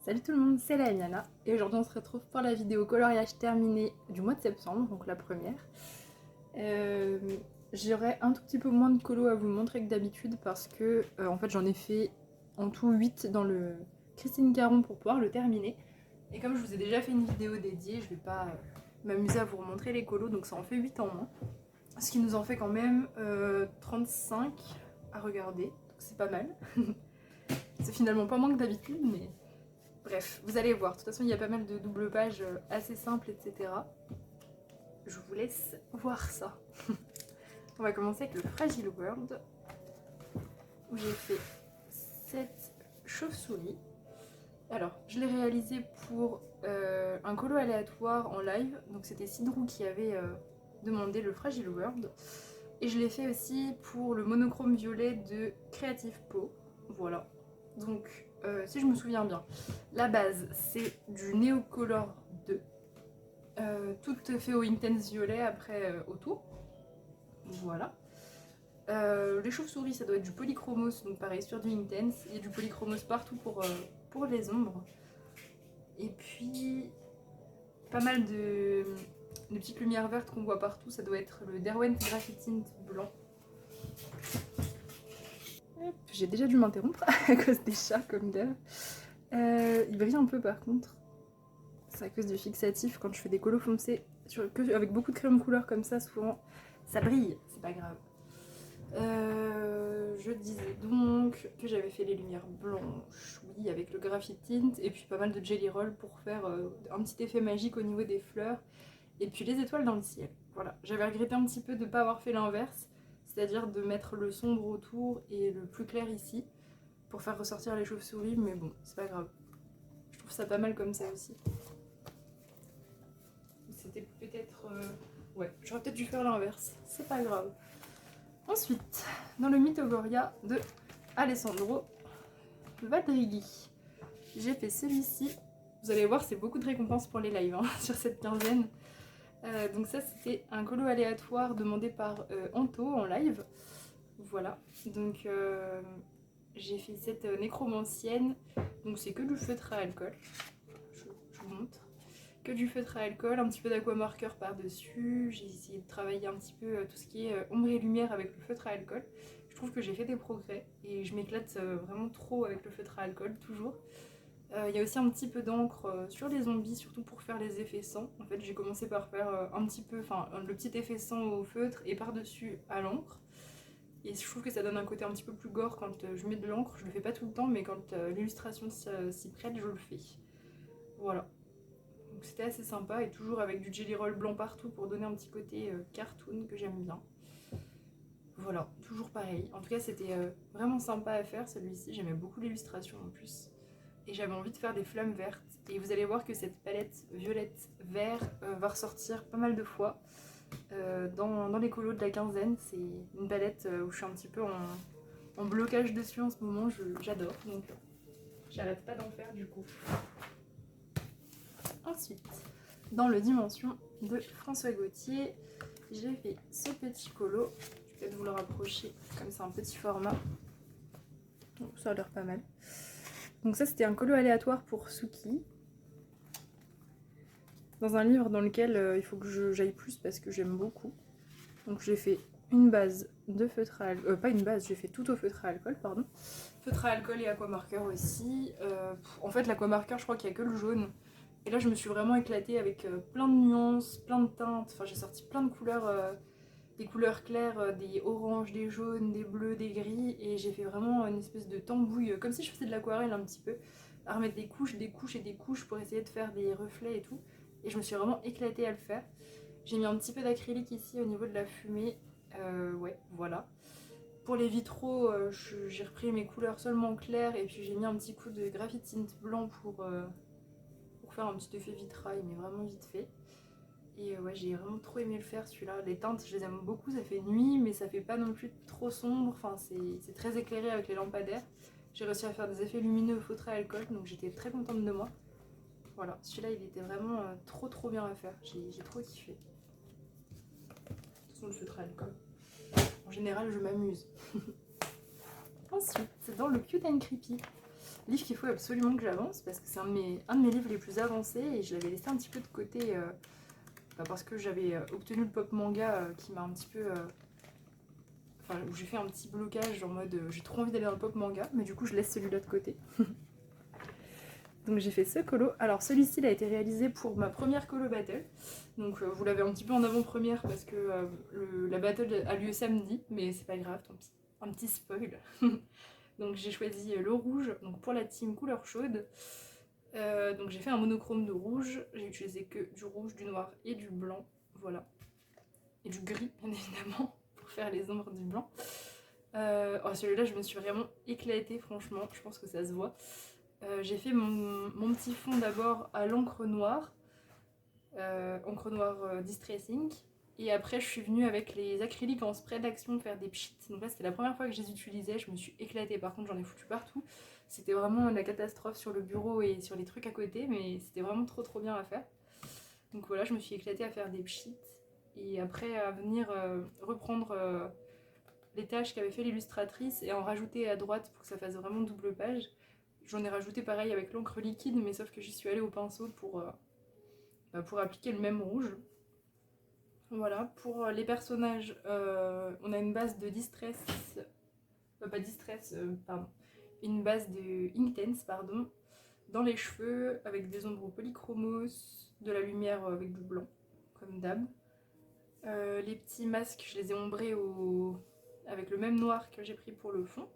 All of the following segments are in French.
Salut tout le monde, c'est la Nana et aujourd'hui on se retrouve pour la vidéo coloriage terminée du mois de septembre, donc la première. Euh, J'aurai un tout petit peu moins de colos à vous montrer que d'habitude parce que en fait j'en ai fait en tout 8 dans le Christine Caron pour pouvoir le terminer. Et comme je vous ai déjà fait une vidéo dédiée, je vais pas m'amuser à vous remontrer les colos, donc ça en fait 8 en moins. Ce qui nous en fait quand même 35 à regarder, donc c'est pas mal. C'est finalement pas moins que d'habitude, mais bref, vous allez voir. De toute façon, il y a pas mal de double pages assez simples, etc. Je vous laisse voir ça. On va commencer avec le Fragile World, où j'ai fait cette chauve-souris. Alors, je l'ai réalisé pour un colo aléatoire en live. Donc, c'était Sidrou qui avait demandé le Fragile World. Et je l'ai fait aussi pour le monochrome violet de Creative Po. Voilà. Donc, si je me souviens bien, la base, c'est du Neocolor 2. Tout fait au Intense violet après autour. Voilà. Les chauves-souris, ça doit être du polychromos, donc pareil sur du Intense. Il y a du polychromos partout pour les ombres. Et puis, pas mal de petites lumières vertes qu'on voit partout, ça doit être le Derwent Graphitint blanc. J'ai déjà dû m'interrompre à cause des chats, comme d'hab. Il brille un peu par contre. C'est à cause du fixatif quand je fais des colos foncés avec beaucoup de crème couleur comme ça, souvent ça brille, c'est pas grave. Je disais donc que j'avais fait les lumières blanches, oui, avec le graphitint et puis pas mal de jelly roll pour faire un petit effet magique au niveau des fleurs et puis les étoiles dans le ciel. Voilà, j'avais regretté un petit peu de ne pas avoir fait l'inverse, c'est-à-dire de mettre le sombre autour et le plus clair ici pour faire ressortir les chauves-souris, mais bon, c'est pas grave. Je trouve ça pas mal comme ça aussi. C'était peut-être... Ouais, j'aurais peut-être dû faire l'inverse, c'est pas grave. Ensuite, dans le Mythogoria de Alessandro Vadrighi, j'ai fait celui-ci. Vous allez voir, c'est beaucoup de récompenses pour les lives hein, sur cette quinzaine. Donc ça, c'était un colo aléatoire demandé par Anto en live. Voilà, donc j'ai fait cette nécromancienne. Donc c'est que du feutre à alcool. Je vous montre. Que du feutre à alcool, un petit peu d'aquamarqueur par-dessus. J'ai essayé de travailler un petit peu tout ce qui est ombre et lumière avec le feutre à alcool. Je trouve que j'ai fait des progrès et je m'éclate vraiment trop avec le feutre à alcool, toujours. Il y a aussi un petit peu d'encre sur les zombies, surtout pour faire les effets sang. En fait, j'ai commencé par faire un petit peu, enfin, le petit effet sang au feutre et par-dessus à l'encre. Et je trouve que ça donne un côté un petit peu plus gore quand je mets de l'encre. Je le fais pas tout le temps, mais quand l'illustration s'y prête, je le fais. Voilà. Donc c'était assez sympa et toujours avec du jelly roll blanc partout pour donner un petit côté cartoon que j'aime bien. Voilà, toujours pareil. En tout cas, c'était vraiment sympa à faire celui-ci. J'aimais beaucoup l'illustration en plus. Et j'avais envie de faire des flammes vertes. Et vous allez voir que cette palette violette-vert va ressortir pas mal de fois dans les colos de la quinzaine. C'est une palette où je suis un petit peu en blocage dessus en ce moment. J'adore, donc j'arrête pas d'en faire du coup. Ensuite, dans le Dimension de François Gauthier, j'ai fait ce petit colo. Je vais peut-être vous le rapprocher, comme c'est un petit format. Donc, ça a l'air pas mal. Donc ça, c'était un colo aléatoire pour Suki. Dans un livre dans lequel il faut que j'aille plus parce que j'aime beaucoup. Donc j'ai fait une base de feutre à alcool, pas une base, j'ai fait tout au feutre à alcool, pardon. Feutre à alcool et aquamarqueur aussi. En fait, l'aquamarqueur, je crois qu'il n'y a que le jaune. Et là, je me suis vraiment éclatée avec plein de nuances, plein de teintes. Enfin, j'ai sorti plein de couleurs, des couleurs claires, des oranges, des jaunes, des bleus, des gris. Et j'ai fait vraiment une espèce de tambouille, comme si je faisais de l'aquarelle un petit peu. À remettre des couches et des couches pour essayer de faire des reflets et tout. Et je me suis vraiment éclatée à le faire. J'ai mis un petit peu d'acrylique ici au niveau de la fumée. Ouais, voilà. Pour les vitraux, j'ai repris mes couleurs seulement claires et puis j'ai mis un petit coup de graphitint blanc pour faire un petit effet vitrail, mais vraiment vite fait. Et ouais, j'ai vraiment trop aimé le faire celui-là. Les teintes, je les aime beaucoup, ça fait nuit, mais ça fait pas non plus trop sombre. Enfin, c'est très éclairé avec les lampadaires. J'ai réussi à faire des effets lumineux au feutre à alcool, donc j'étais très contente de moi. Voilà, celui-là, il était vraiment trop bien à faire. J'ai trop kiffé. De toute façon, le feutre à alcool. En général, je m'amuse. Ensuite, dans le Cute and Creepy, livre qu'il faut absolument que j'avance parce que c'est un de mes livres les plus avancés et je l'avais laissé un petit peu de côté parce que j'avais obtenu le pop manga qui m'a un petit peu... Enfin, où j'ai fait un petit blocage en mode j'ai trop envie d'aller dans le pop manga, mais du coup je laisse celui-là de côté. Donc j'ai fait ce colo. Alors celui-ci il a été réalisé pour ma première colo battle. Donc vous l'avez un petit peu en avant-première parce que la battle a lieu samedi, mais c'est pas grave, tant pis. Un petit spoil. Donc j'ai choisi le rouge donc pour la team couleur chaude. Donc j'ai fait un monochrome de rouge. J'ai utilisé que du rouge, du noir et du blanc. Voilà. Et du gris bien évidemment pour faire les ombres du blanc. Celui-là je me suis vraiment éclatée franchement. Je pense que ça se voit. J'ai fait mon petit fond d'abord à l'encre noire Distress Ink. Et après je suis venue avec les acryliques en spray d'action faire des pchits. Donc là c'était la première fois que je les utilisais, je me suis éclatée, par contre j'en ai foutu partout. C'était vraiment la catastrophe sur le bureau et sur les trucs à côté, mais c'était vraiment trop bien à faire. Donc voilà, je me suis éclatée à faire des pchits. Et après à venir reprendre les tâches qu'avait fait l'illustratrice et en rajouter à droite pour que ça fasse vraiment double page. J'en ai rajouté pareil avec l'encre liquide, mais sauf que j'y suis allée au pinceau pour appliquer le même rouge. Voilà, pour les personnages, on a une base de Distress, une base de Inktense, pardon, dans les cheveux, avec des ombres polychromos, de la lumière avec du blanc, comme d'hab. Les petits masques, je les ai ombrés avec le même noir que j'ai pris pour le fond.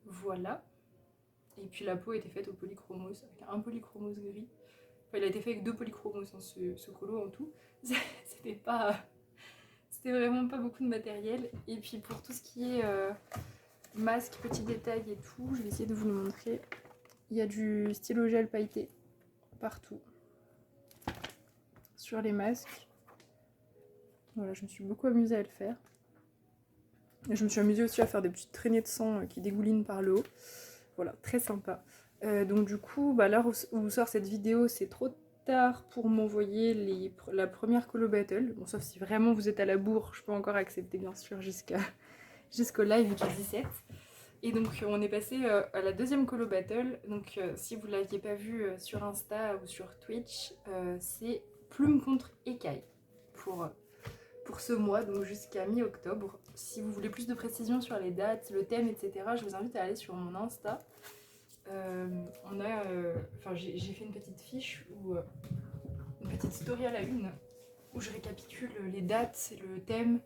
Voilà. Et puis la peau était faite au polychromos, avec un polychromos gris. Enfin, il a été fait avec 2 polychromos, hein, ce colo en tout. C'était vraiment pas beaucoup de matériel. Et puis pour tout ce qui est masque, petits détails et tout, je vais essayer de vous le montrer. Il y a du stylo gel pailleté partout sur les masques. Voilà, je me suis beaucoup amusée à le faire. Et je me suis amusée aussi à faire des petites traînées de sang qui dégoulinent par le haut. Voilà, très sympa. Donc du coup, l'heure où sort cette vidéo, c'est trop tard pour m'envoyer la première colo battle. Bon, sauf si vraiment vous êtes à la bourre, je peux encore accepter bien sûr jusqu'au live du 17. Et donc on est passé à la deuxième colo battle. Donc si vous ne l'aviez pas vu sur Insta ou sur Twitch, c'est plume contre écaille pour ce mois, donc jusqu'à mi-octobre. Si vous voulez plus de précisions sur les dates, le thème, etc., je vous invite à aller sur mon Insta. J'ai fait une petite fiche une petite story à la une où je récapitule les dates, le thème,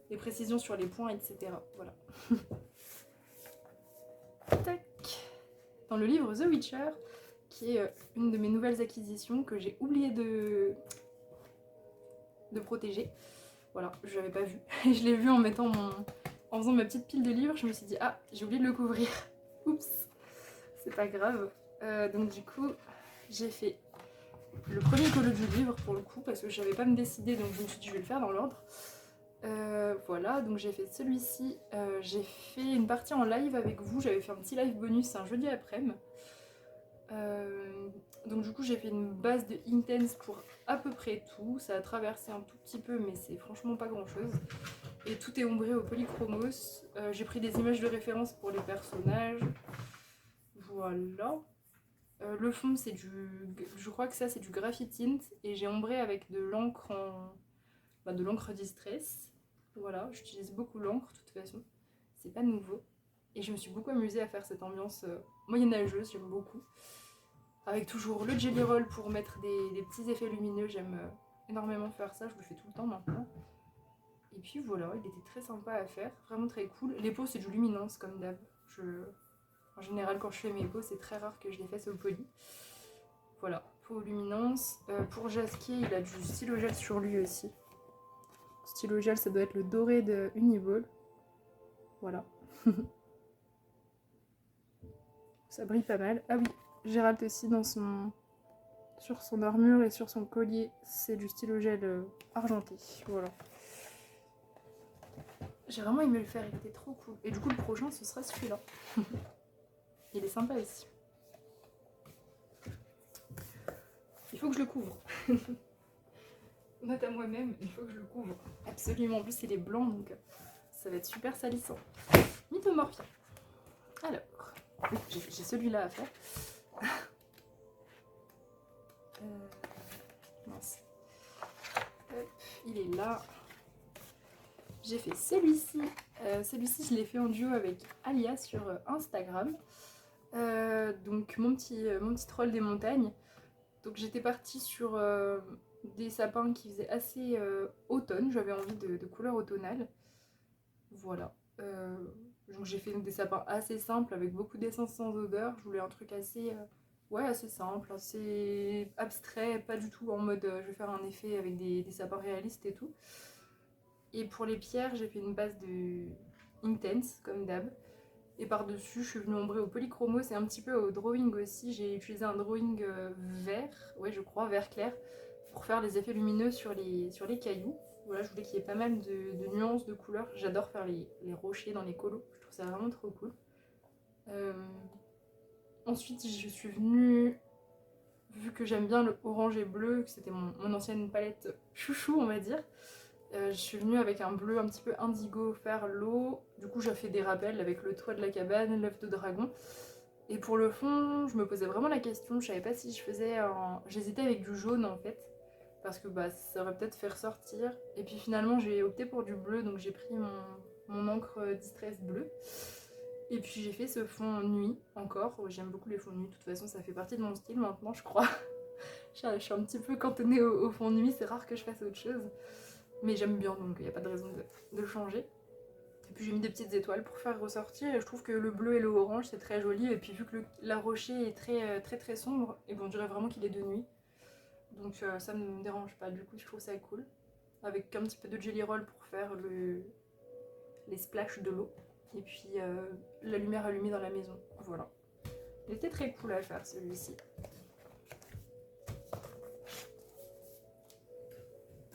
les précisions sur les points, etc. Voilà. Tac. Dans le livre The Witcher, qui est une de mes nouvelles acquisitions que j'ai oublié de protéger. Voilà, je l'avais pas vu. Je l'ai vu en faisant ma petite pile de livres, je me suis dit ah, j'ai oublié de le couvrir. Oups. C'est pas grave. Donc du coup, j'ai fait le premier colo du livre pour le coup, parce que je savais pas me décider, donc je me suis dit je vais le faire dans l'ordre. Voilà, donc j'ai fait celui-ci. J'ai fait une partie en live avec vous, j'avais fait un petit live bonus un jeudi après-midi. Donc du coup j'ai fait une base de Inktense pour à peu près tout. Ça a traversé un tout petit peu, mais c'est franchement pas grand chose. Et tout est ombré au polychromos. J'ai pris des images de référence pour les personnages. Voilà. Le fond c'est je crois que ça c'est du graphitint et j'ai ombré avec de l'encre de l'encre Distress. Voilà, j'utilise beaucoup l'encre de toute façon, c'est pas nouveau. Et je me suis beaucoup amusée à faire cette ambiance moyenâgeuse, j'aime beaucoup. Avec toujours le jelly roll pour mettre des petits effets lumineux, j'aime énormément faire ça, je le fais tout le temps maintenant. Et puis voilà, il était très sympa à faire, vraiment très cool. Les peaux c'est du luminance comme d'hab. En général, quand je fais mes peaux, c'est très rare que je les fasse au poly. Voilà, peau luminance. Pour Jasquier, il a du stylo gel sur lui aussi. Stylo gel, ça doit être le doré de Uniball. Voilà. Ça brille pas mal. Ah oui, Gérald aussi sur son armure et sur son collier, c'est du stylo gel argenté. Voilà. J'ai vraiment aimé le faire, il était trop cool. Et du coup, le prochain, ce sera celui-là. Il est sympa aussi. Il faut que je le couvre. Note à moi-même, il faut que je le couvre. Absolument. En plus, il est blanc, donc ça va être super salissant. Mythomorphia. Alors, Oui, j'ai celui-là à faire. Mince. Hop, il est là. J'ai fait celui-ci. Celui-ci, je l'ai fait en duo avec Alia sur Instagram. Donc mon petit troll des montagnes. Donc j'étais partie sur des sapins qui faisaient assez automne. J'avais envie de couleurs automnales. Voilà. Donc j'ai fait des sapins assez simples avec beaucoup d'essence sans odeur. Je voulais un truc assez, ouais, assez simple, assez abstrait, pas du tout en mode je vais faire un effet avec des sapins réalistes et tout. Et pour les pierres, j'ai fait une base de Intense comme d'hab. Et par-dessus, je suis venue ombrer au polychromos et un petit peu au drawing aussi. J'ai utilisé un drawing vert, ouais, je crois, vert clair, pour faire les effets lumineux sur les cailloux. Voilà, je voulais qu'il y ait pas mal de nuances, de couleurs. J'adore faire les rochers dans les colos, je trouve ça vraiment trop cool. Ensuite, je suis venue, vu que j'aime bien le orange et bleu, que c'était mon ancienne palette chouchou, on va dire. Je suis venue avec un bleu un petit peu indigo faire l'eau. Du coup, j'ai fait des rappels avec le toit de la cabane, l'œuf de dragon. Et pour le fond, je me posais vraiment la question. Je savais pas si je faisais un. J'hésitais avec du jaune en fait. Parce que bah, ça aurait peut-être fait ressortir. Et puis finalement, j'ai opté pour du bleu. Donc j'ai pris mon encre Distress bleu. Et puis j'ai fait ce fond nuit encore. J'aime beaucoup les fonds nuit. De toute façon, ça fait partie de mon style maintenant, je crois. Je suis un petit peu cantonnée au fond nuit. C'est rare que je fasse autre chose. Mais j'aime bien, donc il n'y a pas de raison de changer. Et puis j'ai mis des petites étoiles pour faire ressortir. Et je trouve que le bleu et le orange, c'est très joli. Et puis vu que la rocher est très sombre, et bon, on dirait vraiment qu'il est de nuit. Donc ça ne me dérange pas, du coup je trouve ça cool. Avec un petit peu de jelly roll pour faire les splashes de l'eau. Et puis la lumière allumée dans la maison. Voilà. Il était très cool à faire celui-ci.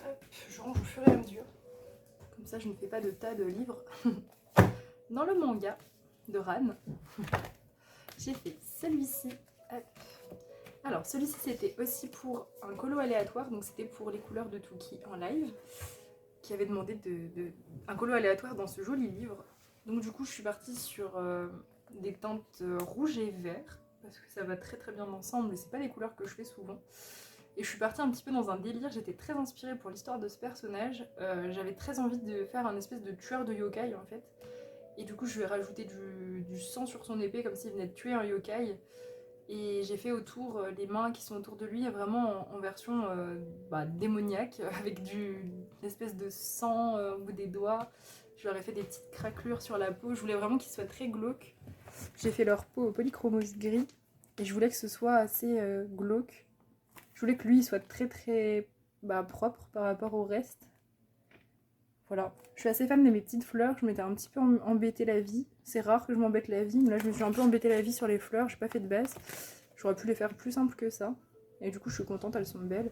Hop, je range au fur et à mesure. Comme ça je ne fais pas de tas de livres. Dans le manga de Ran, j'ai fait celui-ci. Hop. Alors celui-ci c'était aussi pour un colo aléatoire, donc c'était pour les couleurs de Tuki en live, qui avait demandé un colo aléatoire dans ce joli livre. Donc du coup je suis partie sur des teintes rouge et vert, parce que ça va très bien ensemble et c'est pas les couleurs que je fais souvent. Et je suis partie un petit peu dans un délire, j'étais très inspirée pour l'histoire de ce personnage. J'avais très envie de faire un espèce de tueur de yokai en fait. Et du coup je lui ai rajouté du sang sur son épée comme s'il venait de tuer un yokai. Et j'ai fait autour les mains qui sont autour de lui vraiment en version démoniaque avec une espèce de sang au bout des doigts. Je leur ai fait des petites craquelures sur la peau. Je voulais vraiment qu'ils soient très glauques. J'ai fait leur peau au polychromos gris et je voulais que ce soit assez glauque. Je voulais que lui soit très propre par rapport au reste. Voilà. Je suis assez fan de mes petites fleurs. Je m'étais un petit peu embêté la vie. C'est rare que je m'embête la vie, mais là je me suis un peu embêté la vie sur les fleurs. J'ai pas fait de base. J'aurais pu les faire plus simples que ça. Et du coup je suis contente, elles sont belles.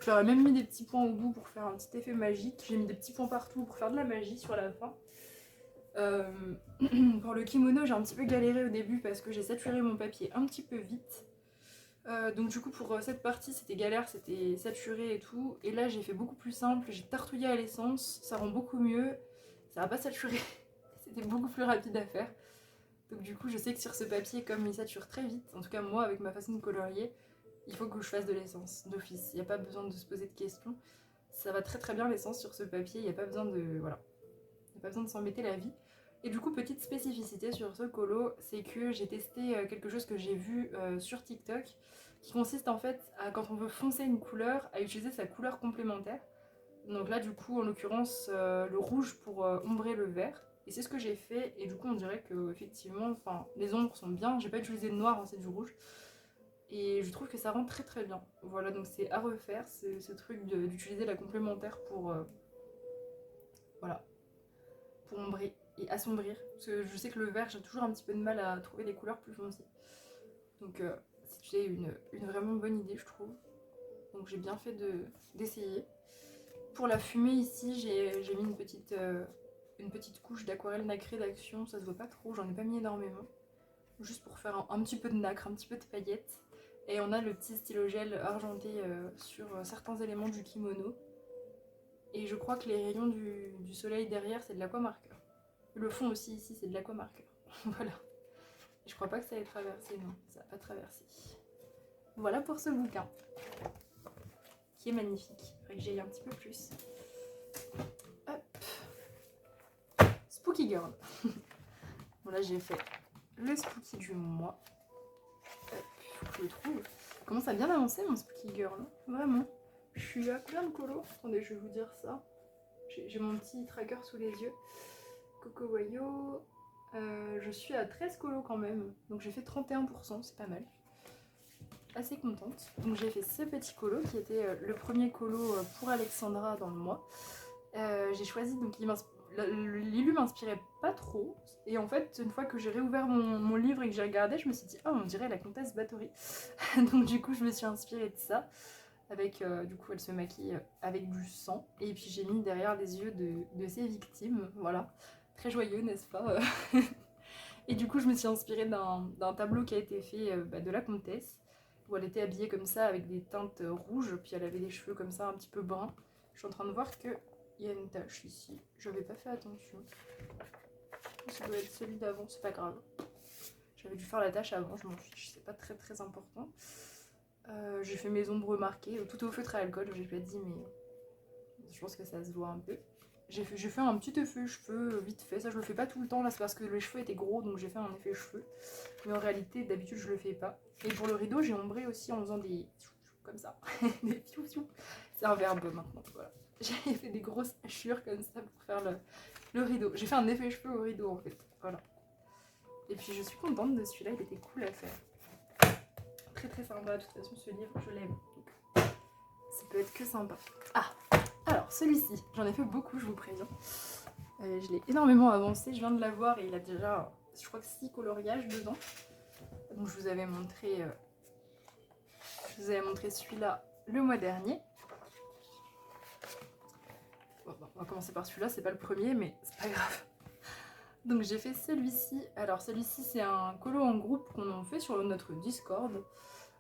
Je leur ai même mis des petits points au bout pour faire un petit effet magique. J'ai mis des petits points partout pour faire de la magie sur la fin. Pour le kimono, j'ai un petit peu galéré au début parce que j'ai saturé mon papier un petit peu vite. Donc du coup pour cette partie c'était galère, c'était saturé et tout. Et là j'ai fait beaucoup plus simple, j'ai tartouillé à l'essence, ça rend beaucoup mieux. Ça va pas saturer, c'était beaucoup plus rapide à faire. Donc du coup je sais que sur ce papier comme il sature très vite, en tout cas moi avec ma façon de colorier, il faut que je fasse de l'essence d'office. Il n'y a pas besoin de se poser de questions. Ça va très bien l'essence sur ce papier, il n'y a pas besoin de... Voilà. Il n'y a pas besoin de s'embêter la vie. Et du coup, petite spécificité sur ce colo, c'est que j'ai testé quelque chose que j'ai vu sur TikTok, qui consiste en fait à, quand on veut foncer une couleur, à utiliser sa couleur complémentaire. Donc là, du coup, en l'occurrence, le rouge pour ombrer le vert. Et c'est ce que j'ai fait, et du coup, on dirait que effectivement, les ombres sont bien. J'ai pas utilisé de noir, hein, c'est du rouge. Et je trouve que ça rend très bien. Voilà, donc c'est à refaire, ce truc d'utiliser la complémentaire pour, voilà, pour ombrer et assombrir. Parce que je sais que le vert, j'ai toujours un petit peu de mal à trouver des couleurs plus foncées. Donc c'était une vraiment bonne idée, je trouve. Donc j'ai bien fait d'essayer. Pour la fumée ici, j'ai mis une petite couche d'aquarelle nacrée d'action. Ça se voit pas trop, j'en ai pas mis énormément. Juste pour faire un petit peu de nacre, un petit peu de paillettes. Et on a le petit stylo gel argenté sur certains éléments du kimono. Et je crois que les rayons du soleil derrière, c'est de l'aquamarqueur. Le fond aussi ici, c'est de l'aquamarqueur. Voilà. Je crois pas que ça ait traversé, non, ça n'a pas traversé. Voilà pour ce bouquin, qui est magnifique. Il faudrait que j'aille un petit peu plus. Hop. Spooky Girl. Bon là j'ai fait le Spooky du mois. Hop, faut que je le trouve. Commence à bien avancer mon Spooky Girl, hein. Vraiment. Je suis à combien de colos? Attendez, je vais vous dire ça. J'ai mon petit tracker sous les yeux. Coco Wayo. Je suis à 13 colos quand même. Donc j'ai fait 31%, c'est pas mal. Assez contente. Donc j'ai fait ce petit colo qui était le premier colo pour Alexandra dans le mois. J'ai choisi, donc l'illu m'inspirait pas trop. Et en fait, une fois que j'ai réouvert mon livre et que j'ai regardé, je me suis dit, oh, on dirait la comtesse Bathory. Donc du coup, je me suis inspirée de ça. Avec, du coup, elle se maquille avec du sang. Et puis j'ai mis derrière les yeux de ses victimes. Voilà. Très joyeux, n'est-ce pas? Et du coup, je me suis inspirée d'un tableau qui a été fait de la comtesse, où elle était habillée comme ça avec des teintes rouges, puis elle avait les cheveux comme ça un petit peu bruns. Je suis en train de voir qu'il y a une tache ici. Je n'avais pas fait attention. Ça doit être celui d'avant, c'est pas grave. J'avais dû faire la tâche avant, je m'en fiche, c'est pas très très important. J'ai fait mes ombres marquées, tout au feutre à alcool, j'ai pas dit, mais je pense que ça se voit un peu. J'ai fait un petit effet cheveux vite fait, ça je le fais pas tout le temps, là c'est parce que les cheveux étaient gros donc j'ai fait un effet cheveux. Mais en réalité d'habitude je le fais pas. Et pour le rideau j'ai ombré aussi en faisant des comme ça, des piou-piou. C'est un verbe maintenant, voilà. J'ai fait des grosses hachures comme ça pour faire le rideau. J'ai fait un effet cheveux au rideau en fait, voilà. Et puis je suis contente de celui-là, il était cool à faire. Très très sympa, de toute façon ce livre je l'aime. Ça peut être que sympa. Ah, alors celui-ci, j'en ai fait beaucoup, je vous préviens. Je l'ai énormément avancé, je viens de l'avoir et il a déjà, je crois que 6 coloriages dedans. Donc je vous avais montré celui-là le mois dernier. Bon, on va commencer par celui-là, c'est pas le premier, mais c'est pas grave. Donc j'ai fait celui-ci. Alors celui-ci c'est un colo en groupe qu'on a fait sur notre Discord.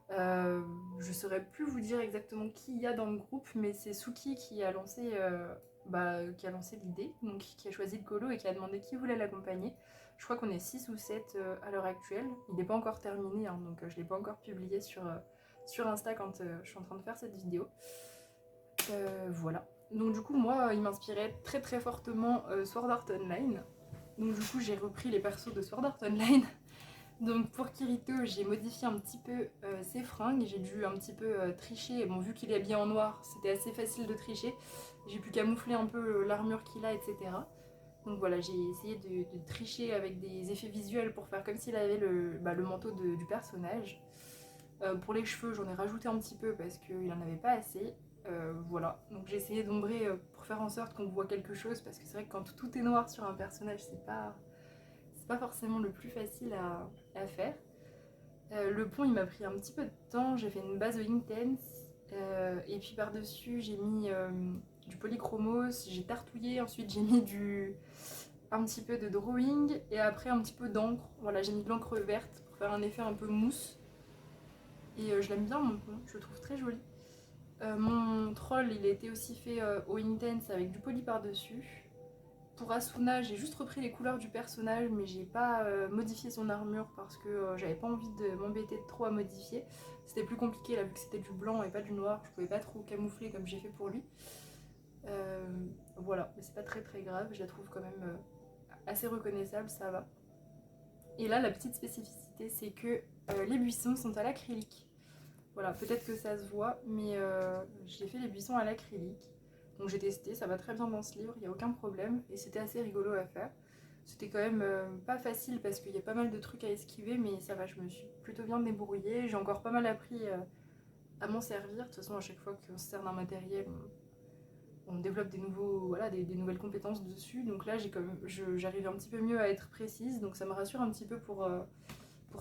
Je saurais plus vous dire exactement qui il y a dans le groupe, mais c'est Suki qui a lancé l'idée, donc qui a choisi le colo et qui a demandé qui voulait l'accompagner. Je crois qu'on est 6 ou 7 à l'heure actuelle. Il n'est pas encore terminé, hein, donc je ne l'ai pas encore publié sur Insta quand je suis en train de faire cette vidéo. Voilà. Donc du coup, moi, il m'inspirait très très fortement Sword Art Online. Donc du coup, j'ai repris les persos de Sword Art Online. Donc pour Kirito, j'ai modifié un petit peu ses fringues, j'ai dû un petit peu tricher. Bon, vu qu'il est habillé en noir, c'était assez facile de tricher. J'ai pu camoufler un peu l'armure qu'il a, etc. Donc voilà, j'ai essayé de tricher avec des effets visuels pour faire comme s'il avait le manteau du personnage. Pour les cheveux, j'en ai rajouté un petit peu parce qu'il n'en avait pas assez. Voilà, donc j'ai essayé d'ombrer pour faire en sorte qu'on voit quelque chose, parce que c'est vrai que quand tout est noir sur un personnage, c'est pas forcément le plus facile à faire. Le pont il m'a pris un petit peu de temps, j'ai fait une base intense et puis par dessus j'ai mis du polychromos, j'ai tartouillé, ensuite j'ai mis un petit peu de drawing et après un petit peu d'encre. Voilà, j'ai mis de l'encre verte pour faire un effet un peu mousse. Et je l'aime bien mon pont, je le trouve très joli. Mon troll il a été aussi fait au intense avec du poly par dessus. Pour Asuna, j'ai juste repris les couleurs du personnage, mais j'ai pas modifié son armure parce que j'avais pas envie de m'embêter trop à modifier. C'était plus compliqué là, vu que c'était du blanc et pas du noir, je pouvais pas trop camoufler comme j'ai fait pour lui. Voilà, mais c'est pas très très grave, je la trouve quand même assez reconnaissable, ça va. Et là, la petite spécificité, c'est que les buissons sont à l'acrylique. Voilà, peut-être que ça se voit, mais j'ai fait les buissons à l'acrylique. Donc j'ai testé, ça va très bien dans ce livre, il n'y a aucun problème. Et c'était assez rigolo à faire. C'était quand même pas facile parce qu'il y a pas mal de trucs à esquiver, mais ça va, je me suis plutôt bien débrouillée. J'ai encore pas mal appris à m'en servir. De toute façon, à chaque fois qu'on se sert d'un matériel, on développe des nouvelles compétences dessus. Donc là, j'arrive un petit peu mieux à être précise, donc ça me rassure un petit peu pour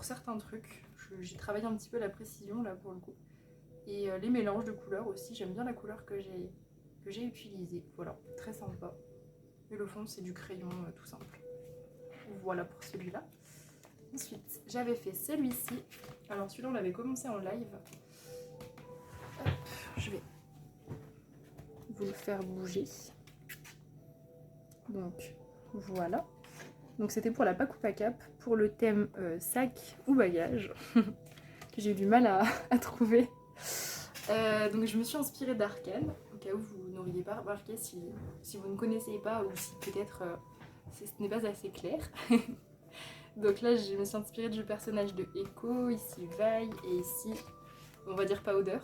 certains trucs. J'ai travaillé un petit peu la précision là pour le coup. Et les mélanges de couleurs aussi, j'aime bien la couleur que j'ai utilisée. Voilà, très sympa. Et le fond, c'est du crayon tout simple. Voilà pour celui-là. Ensuite, j'avais fait celui-ci. Alors celui-là, on l'avait commencé en live. Hop, je vais vous le faire bouger. Donc, voilà. Donc c'était pour la Pack ou Pack Up, pour le thème sac ou bagage, que j'ai eu du mal à trouver. Donc je me suis inspirée d'Arcane, au cas où vous n'auriez pas remarqué si vous ne connaissez pas ou si peut-être ce n'est pas assez clair. Donc là je me suis inspirée du personnage de Echo, ici Vi et ici on va dire Powder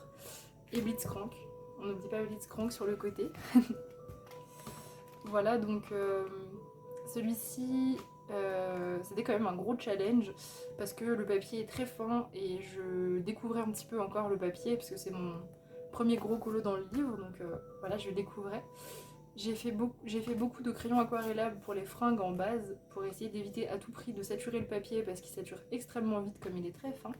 et Blitzcrank. On n'oublie pas Blitzcrank sur le côté. Voilà donc celui-ci c'était quand même un gros challenge parce que le papier est très fin et je découvrais un petit peu encore le papier parce que c'est mon premier gros colo dans le livre donc voilà je découvrais. J'ai fait beaucoup de crayons aquarellables pour les fringues en base pour essayer d'éviter à tout prix de saturer le papier parce qu'il sature extrêmement vite comme il est très fin.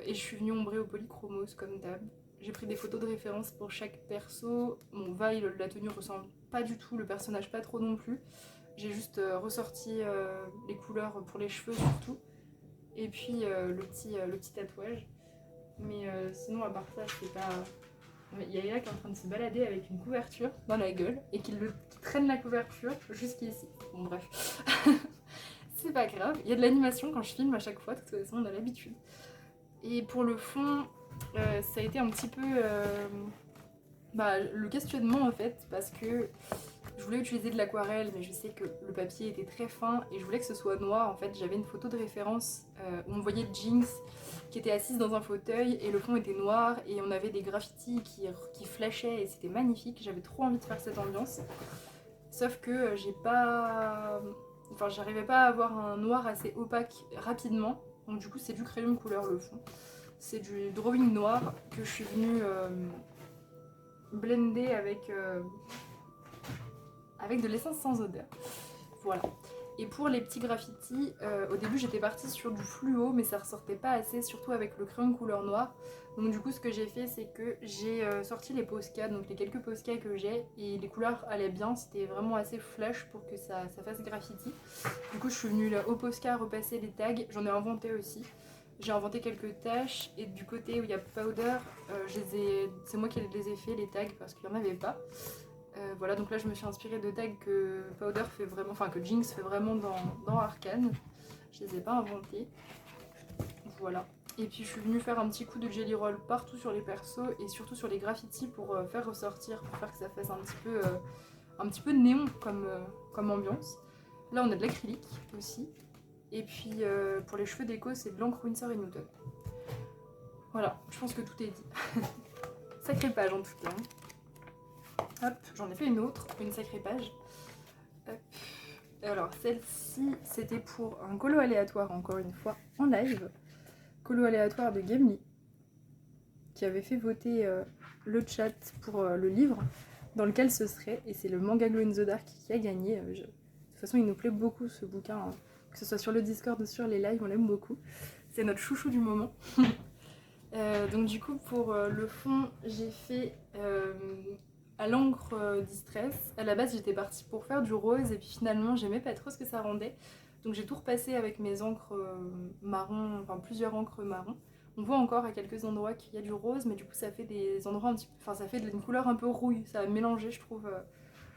Et je suis venue ombrer au polychromos comme d'hab. J'ai pris des photos de référence pour chaque perso. Mon Vi, la tenue ressemble pas du tout, le personnage pas trop non plus. J'ai juste ressorti les couleurs pour les cheveux surtout. Et puis le petit tatouage. Mais sinon à part ça, c'est pas... Il y a Léa qui est en train de se balader avec une couverture dans la gueule et qui traîne la couverture jusqu'ici. Bon bref, c'est pas grave. Il y a de l'animation quand je filme à chaque fois, de toute façon on a l'habitude. Et pour le fond, ça a été un petit peu le questionnement en fait, parce que je voulais utiliser de l'aquarelle, mais je sais que le papier était très fin et je voulais que ce soit noir. En fait, j'avais une photo de référence où on voyait Jinx qui était assise dans un fauteuil et le fond était noir et on avait des graffitis qui flashaient et c'était magnifique. J'avais trop envie de faire cette ambiance. Sauf que j'arrivais pas à avoir un noir assez opaque rapidement. Donc du coup, c'est du crayon de couleur le fond. C'est du drawing noir que je suis venue blender avec de l'essence sans odeur. Voilà. Et pour les petits graffitis, au début j'étais partie sur du fluo, mais ça ressortait pas assez, surtout avec le crayon de couleur noire. Donc du coup ce que j'ai fait, c'est que j'ai sorti les Posca, donc les quelques Posca que j'ai, et les couleurs allaient bien, c'était vraiment assez flash pour que ça fasse graffiti. Du coup je suis venue là au Posca repasser les tags, j'en ai inventé aussi. J'ai inventé quelques tâches, et du côté où il y a Powder, c'est moi qui les ai fait les tags parce qu'il n'y en avait pas. Voilà, donc là je me suis inspirée de tags que Powder fait vraiment, enfin que Jinx fait vraiment dans Arcane. Je les ai pas inventés. Voilà. Et puis je suis venue faire un petit coup de jelly roll partout sur les persos et surtout sur les graffitis pour faire ressortir, pour faire que ça fasse un petit peu néon comme ambiance. Là on a de l'acrylique aussi. Et puis pour les cheveux déco c'est de l'encre Winsor & Newton. Voilà, je pense que tout est dit. Sacrée page en tout cas. Hop, j'en ai fait une autre, une sacrée page. Hop. Alors celle-ci, c'était pour un colo aléatoire, encore une fois, en live. Colo aléatoire de Gamely, qui avait fait voter le chat pour le livre dans lequel ce serait, et c'est le Manga Glow in the Dark qui a gagné. De toute façon, il nous plaît beaucoup ce bouquin, hein. Que ce soit sur le Discord ou sur les lives, on l'aime beaucoup. C'est notre chouchou du moment. Donc du coup, pour le fond, j'ai fait... à l'encre Distress. À la base j'étais partie pour faire du rose et puis finalement j'aimais pas trop ce que ça rendait. Donc j'ai tout repassé avec mes encres marron, enfin plusieurs encres marron. On voit encore à quelques endroits qu'il y a du rose, mais du coup ça fait des endroits un petit peu... Enfin ça fait une couleur un peu rouille, ça a mélangé je trouve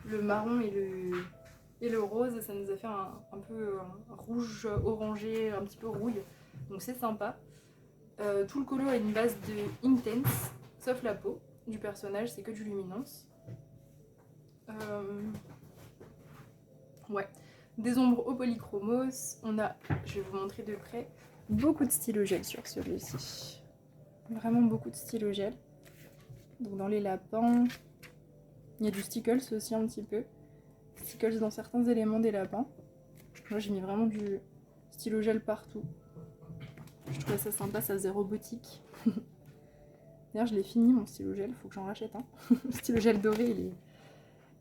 le marron et le rose, ça nous a fait un peu un rouge orangé, un petit peu rouille. Donc c'est sympa. Tout le colo a une base de Intense, sauf la peau du personnage, c'est que du Luminance. Ouais, des ombres au polychromos. On a, je vais vous montrer de près, beaucoup de stylo gel sur celui-ci. Vraiment beaucoup de stylo gel. Donc dans les lapins, il y a du stickles aussi un petit peu. Stickles dans certains éléments des lapins. Moi j'ai mis vraiment du stylo gel partout. Je trouvais ça sympa, ça faisait robotique. D'ailleurs je l'ai fini mon stylo gel, faut que j'en rachète un. Le stylo gel doré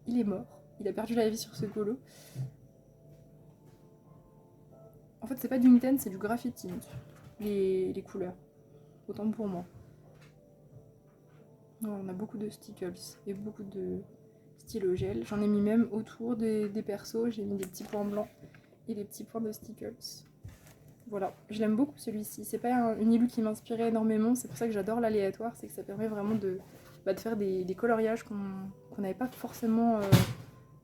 il est mort. Il a perdu la vie sur ce colo. En fait, c'est pas du mitaine, c'est du graffiti, les couleurs. Autant pour moi. Non, on a beaucoup de stickles et beaucoup de stylo gel. J'en ai mis même autour des persos. J'ai mis des petits points blancs et des petits points de stickles. Voilà, je l'aime beaucoup celui-ci. C'est pas une illu qui m'inspirait énormément. C'est pour ça que j'adore l'aléatoire. C'est que ça permet vraiment de faire des coloriages qu'on n'avait pas forcément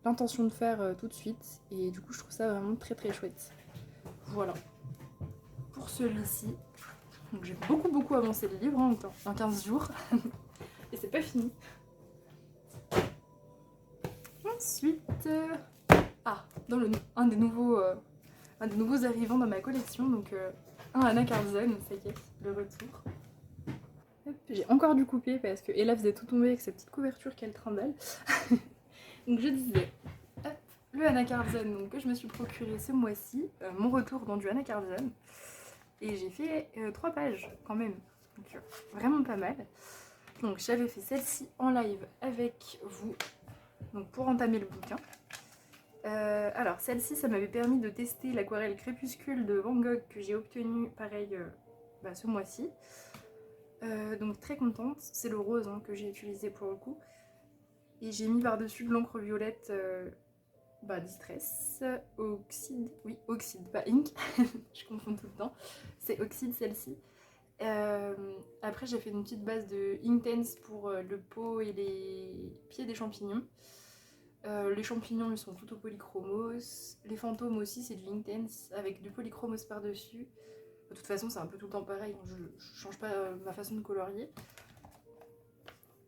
l'intention de faire tout de suite. Et du coup, je trouve ça vraiment très très chouette. Voilà. Pour celui-ci, donc j'ai beaucoup avancé le livre en 15 jours. Et c'est pas fini. Ensuite, un des nouveaux arrivants dans ma collection, donc un Anna Carlson, ça y est, le retour. J'ai encore dû couper parce que Ella faisait tout tomber avec sa petite couverture qu'elle trimballe. Donc je disais, hop, le Anna Carlson donc, que je me suis procuré ce mois-ci, mon retour dans du Anna Carlson. Et j'ai fait 3 pages quand même, donc vraiment pas mal. Donc j'avais fait celle-ci en live avec vous, donc pour entamer le bouquin. Alors celle-ci, ça m'avait permis de tester l'aquarelle Crépuscule de Van Gogh que j'ai obtenue pareil ce mois-ci. Donc très contente, c'est le rose que j'ai utilisé pour le coup. Et j'ai mis par-dessus de l'encre violette Distress, Oxide, oui Oxide, pas Ink, je confonds tout le temps, c'est Oxide celle-ci. Après j'ai fait une petite base de Inktense pour le pot et les pieds des champignons. Les champignons ils sont tout au polychromos, les fantômes aussi c'est du Inktense avec du polychromos par-dessus. De toute façon c'est un peu tout le temps pareil, je change pas ma façon de colorier.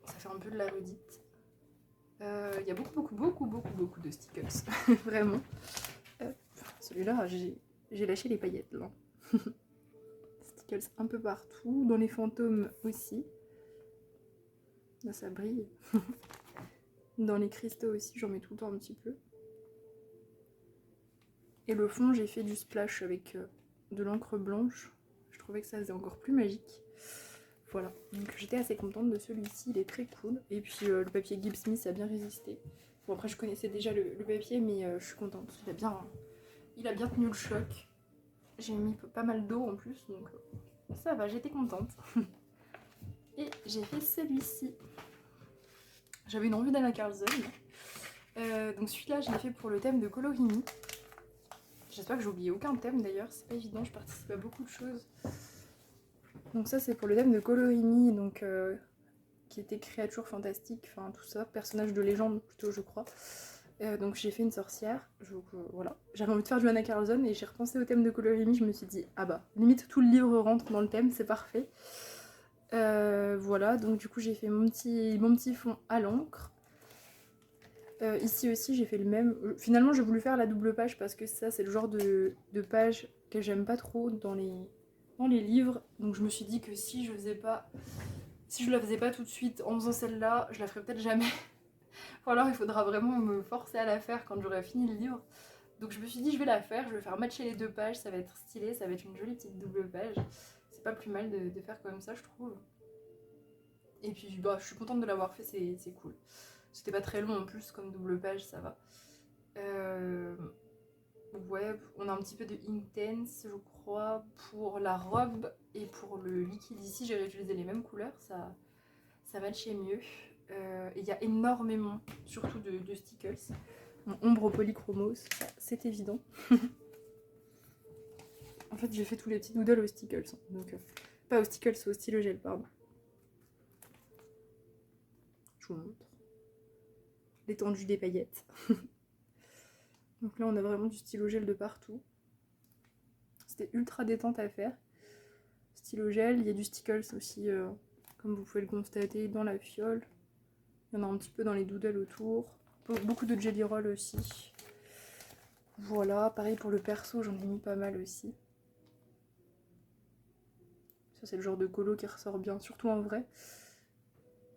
Ça fait un peu de la redite. Il y a beaucoup de stickers, vraiment. Celui-là, j'ai lâché les paillettes là. Stickers un peu partout, dans les fantômes aussi. Là ça brille. Dans les cristaux aussi, j'en mets tout le temps un petit peu. Et le fond, j'ai fait du splash avec de l'encre blanche. Je trouvais que ça faisait encore plus magique. Voilà, donc j'étais assez contente de celui-ci, il est très cool. Et puis le papier Gibbs Smith a bien résisté. Bon après je connaissais déjà le papier, mais je suis contente. Il a bien tenu le choc. J'ai mis pas mal d'eau en plus, donc ça va, j'étais contente. Et j'ai fait celui-ci. J'avais une envie d'Anna Carlson. Donc celui-là, je l'ai fait pour le thème de Colorini. J'espère que j'ai oublié aucun thème d'ailleurs, c'est pas évident, je participe à beaucoup de choses. Donc ça c'est pour le thème de Colorini, donc qui était créature fantastique, enfin tout ça, personnage de légende plutôt je crois. Donc j'ai fait une sorcière, voilà. J'avais envie de faire du Anna Carlson et j'ai repensé au thème de Colorini, je me suis dit ah bah limite tout le livre rentre dans le thème, c'est parfait. Voilà, donc du coup j'ai fait mon petit fond à l'encre. Ici aussi j'ai fait le même. Finalement j'ai voulu faire la double page parce que ça c'est le genre de page que j'aime pas trop dans les livres. Donc je me suis dit que si je la faisais pas tout de suite en faisant celle-là, je la ferais peut-être jamais. Ou alors il faudra vraiment me forcer à la faire quand j'aurai fini le livre. Donc je me suis dit je vais la faire, je vais faire matcher les 2 pages, ça va être stylé, ça va être une jolie petite double page. C'est pas plus mal de faire comme ça je trouve. Et puis je suis contente de l'avoir fait, c'est cool. C'était pas très long en plus comme double page, ça va. Ouais, on a un petit peu de Inktense je crois pour la robe et pour le liquide ici j'ai réutilisé les mêmes couleurs, ça matchait mieux. Et il y a énormément, surtout de stickers. En ombre au polychromos, ça c'est évident. En fait j'ai fait tous les petits doodles aux stickers, donc pas aux stickers, au stylo gel, pardon. Je vous montre l'étendue des paillettes. Donc là on a vraiment du stylo gel de partout. C'était ultra détente à faire. Stylo gel, il y a du stickers aussi, comme vous pouvez le constater, dans la fiole. Il y en a un petit peu dans les doodles autour. Beaucoup de jelly roll aussi. Voilà, pareil pour le perso, j'en ai mis pas mal aussi. Ça c'est le genre de colo qui ressort bien, surtout en vrai.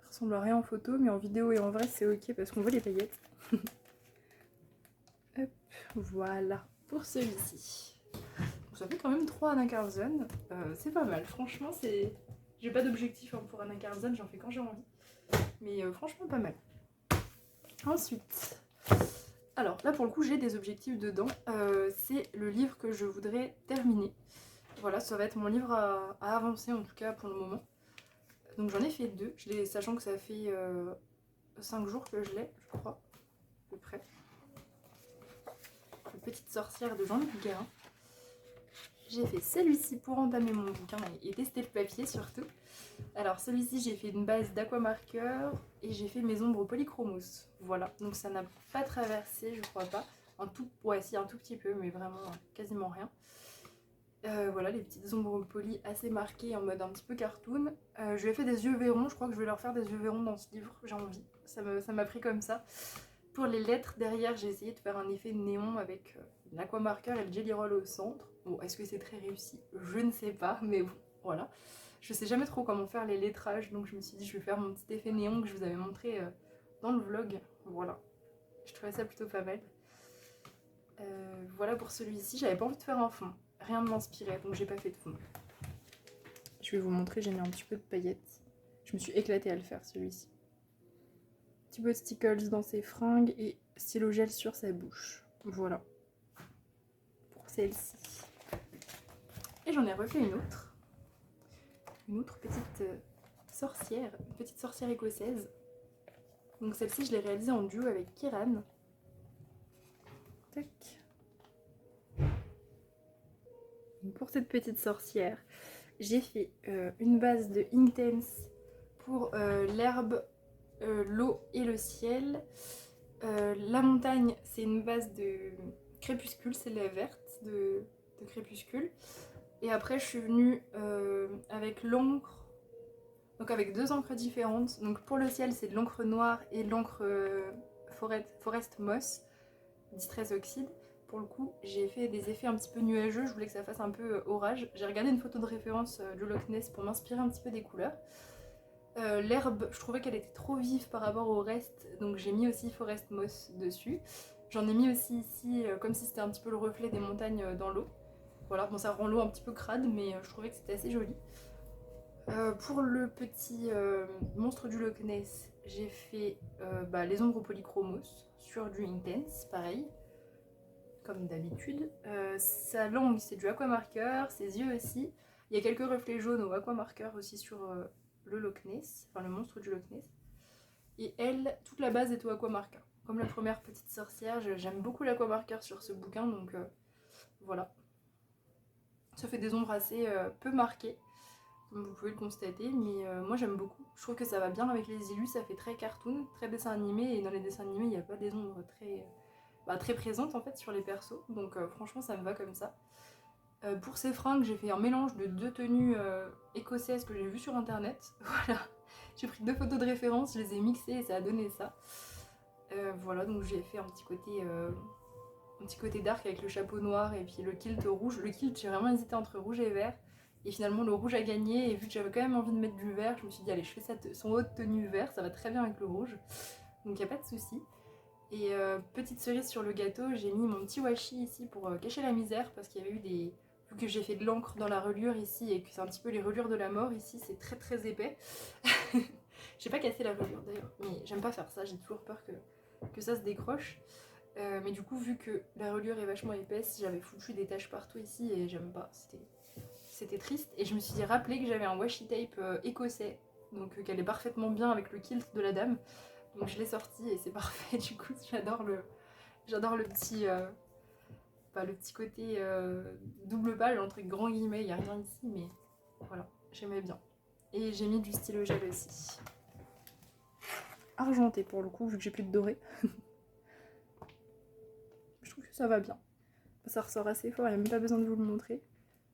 Ça ressemble à rien en photo, mais en vidéo et en vrai c'est ok parce qu'on voit les paillettes. Hop, voilà, pour celui-ci. Ça fait quand même 3 Anna Carlson, c'est pas mal, franchement c'est... J'ai pas d'objectif pour Anna Carlson, j'en fais quand j'ai envie. Mais franchement pas mal. Ensuite, alors là pour le coup j'ai des objectifs dedans, c'est le livre que je voudrais terminer. Voilà, ça va être mon livre à avancer en tout cas pour le moment. Donc j'en ai fait 2, sachant que ça fait 5 jours que je l'ai, je crois, à peu près. La petite sorcière de Jean-Luc Guérin. j'ai fait celui-ci pour entamer mon bouquin et tester le papier surtout. Alors celui-ci j'ai fait une base d'aquamarqueur et j'ai fait mes ombres polychromos. Voilà, donc ça n'a pas traversé, je crois pas. Ouais si, un tout petit peu, mais vraiment quasiment rien. Voilà, les petites ombres poly assez marquées en mode un petit peu cartoon. Je lui ai fait des yeux verrons, je crois que je vais leur faire des yeux verrons dans ce livre, j'ai envie. Ça m'a pris comme ça. Pour les lettres, derrière, j'ai essayé de faire un effet néon avec l'aquamarqueur et le jelly roll au centre. Bon, est-ce que c'est très réussi? Je ne sais pas, mais bon, voilà. Je sais jamais trop comment faire les lettrages, donc je me suis dit je vais faire mon petit effet néon que je vous avais montré dans le vlog. Voilà, je trouvais ça plutôt pas mal. Voilà pour celui-ci, j'avais pas envie de faire un fond. Rien ne m'inspirait, donc j'ai pas fait de fond. Je vais vous montrer, j'ai mis un petit peu de paillettes. Je me suis éclatée à le faire celui-ci. Petit peu de stickles dans ses fringues et stylo gel sur sa bouche. Voilà. Pour celle-ci. Et j'en ai refait une autre. Une autre petite sorcière. Une petite sorcière écossaise. Donc celle-ci, je l'ai réalisée en duo avec Kiran. Tac. Donc pour cette petite sorcière, j'ai fait une base de Inktense pour l'herbe, l'eau et le ciel. La montagne, c'est une base de crépuscule, c'est la verte de crépuscule. Et après, je suis venue avec l'encre, donc avec deux encres différentes. Donc pour le ciel, c'est de l'encre noire et de l'encre Forest Moss, Distress Oxide. Pour le coup, j'ai fait des effets un petit peu nuageux, je voulais que ça fasse un peu orage. J'ai regardé une photo de référence du Loch Ness pour m'inspirer un petit peu des couleurs. L'herbe, je trouvais qu'elle était trop vive par rapport au reste, donc j'ai mis aussi Forest Moss dessus. J'en ai mis aussi ici, comme si c'était un petit peu le reflet des montagnes dans l'eau. Voilà, bon ça rend l'eau un petit peu crade, mais je trouvais que c'était assez joli. Pour le petit monstre du Loch Ness, j'ai fait les ombres polychromos sur du Inktense, pareil, comme d'habitude. Sa langue, c'est du aquamarqueur, ses yeux aussi. Il y a quelques reflets jaunes au aquamarqueur aussi sur le Loch Ness, enfin le monstre du Loch Ness. Et elle, toute la base est au aquamarqueur. Comme la première petite sorcière, j'aime beaucoup l'aquamarqueur sur ce bouquin, donc voilà. Ça fait des ombres assez peu marquées, comme vous pouvez le constater, mais moi j'aime beaucoup. Je trouve que ça va bien avec les illus, ça fait très cartoon, très dessin animé, et dans les dessins animés, il n'y a pas des ombres très présentes en fait sur les persos, donc franchement ça me va comme ça. Pour ces fringues, j'ai fait un mélange de deux tenues écossaises que j'ai vues sur internet. Voilà, j'ai pris deux photos de référence, je les ai mixées et ça a donné ça. Voilà, donc j'ai fait un petit côté dark avec le chapeau noir et puis le kilt rouge. Le kilt, j'ai vraiment hésité entre rouge et vert. Et finalement, le rouge a gagné. Et vu que j'avais quand même envie de mettre du vert, je me suis dit, allez, je fais son haute tenue vert, ça va très bien avec le rouge. Donc il n'y a pas de souci. Et petite cerise sur le gâteau, j'ai mis mon petit washi ici pour cacher la misère parce qu'il y avait eu des... Vu que j'ai fait de l'encre dans la reliure ici et que c'est un petit peu les reliures de la mort ici, c'est très très épais. J'ai pas cassé la reliure d'ailleurs, mais j'aime pas faire ça, j'ai toujours peur que ça se décroche. Mais du coup, vu que la reliure est vachement épaisse, j'avais foutu des taches partout ici et j'aime pas, c'était triste. Et je me suis rappelé que j'avais un washi tape écossais, donc qu'elle est parfaitement bien avec le kilt de la dame. Donc je l'ai sorti et c'est parfait, du coup j'adore le petit... le petit côté double balle entre grands guillemets, il n'y a rien ici, mais voilà, j'aimais bien. Et j'ai mis du stylo gel aussi. Argenté pour le coup, vu que j'ai plus de doré. Je trouve que ça va bien. Ça ressort assez fort, il n'y a même pas besoin de vous le montrer.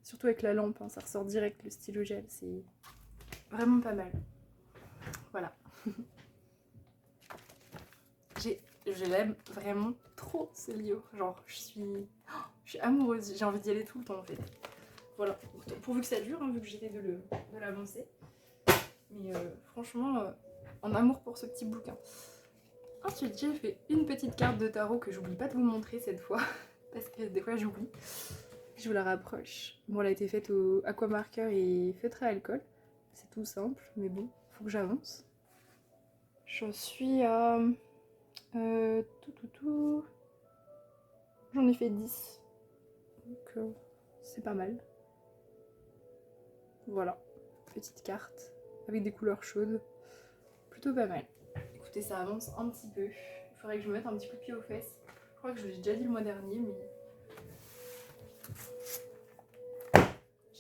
Surtout avec la lampe, hein, ça ressort direct le stylo gel, c'est vraiment pas mal. Voilà. Je l'aime vraiment trop ce livre. Genre, je suis amoureuse, j'ai envie d'y aller tout le temps en fait. Voilà, pourvu que ça dure, hein, vu que j'essaie de l'avancer. Mais franchement, en amour pour ce petit bouquin. Ensuite, j'ai fait une petite carte de tarot que j'oublie pas de vous montrer cette fois, parce que des fois j'oublie. Je vous la rapproche. Bon, elle a été faite au aquamarqueur et feutre à alcool. C'est tout simple, mais bon, faut que j'avance. J'en suis à... J'en ai fait 10. Donc c'est pas mal. Voilà, petite carte avec des couleurs chaudes. Plutôt pas mal. Écoutez, ça avance un petit peu. Il faudrait que je me mette un petit coup de pied aux fesses. Je crois que je l'ai déjà dit le mois dernier, mais...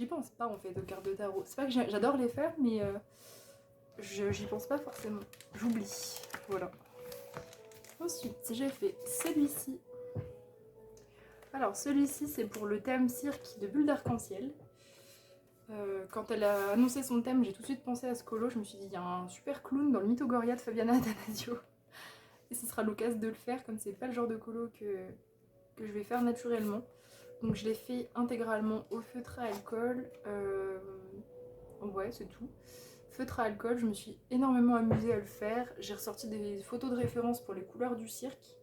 j'y pense pas en fait aux cartes de tarot. C'est pas que j'adore les faire, mais j'y pense pas forcément. J'oublie. Voilà. Ensuite, j'ai fait celui-ci. Alors, celui-ci, c'est pour le thème cirque de Bulle d'Arc-en-Ciel. Quand elle a annoncé son thème, j'ai tout de suite pensé à ce colo. Je me suis dit, il y a un super clown dans le Mythogoria de Fabiana Attanasio. Et ce sera l'occasion de le faire, comme c'est pas le genre de colo que je vais faire naturellement. Donc je l'ai fait intégralement au feutre à alcool. Ouais, c'est tout. Feutre à alcool, je me suis énormément amusée à le faire. J'ai ressorti des photos de référence pour les couleurs du cirque.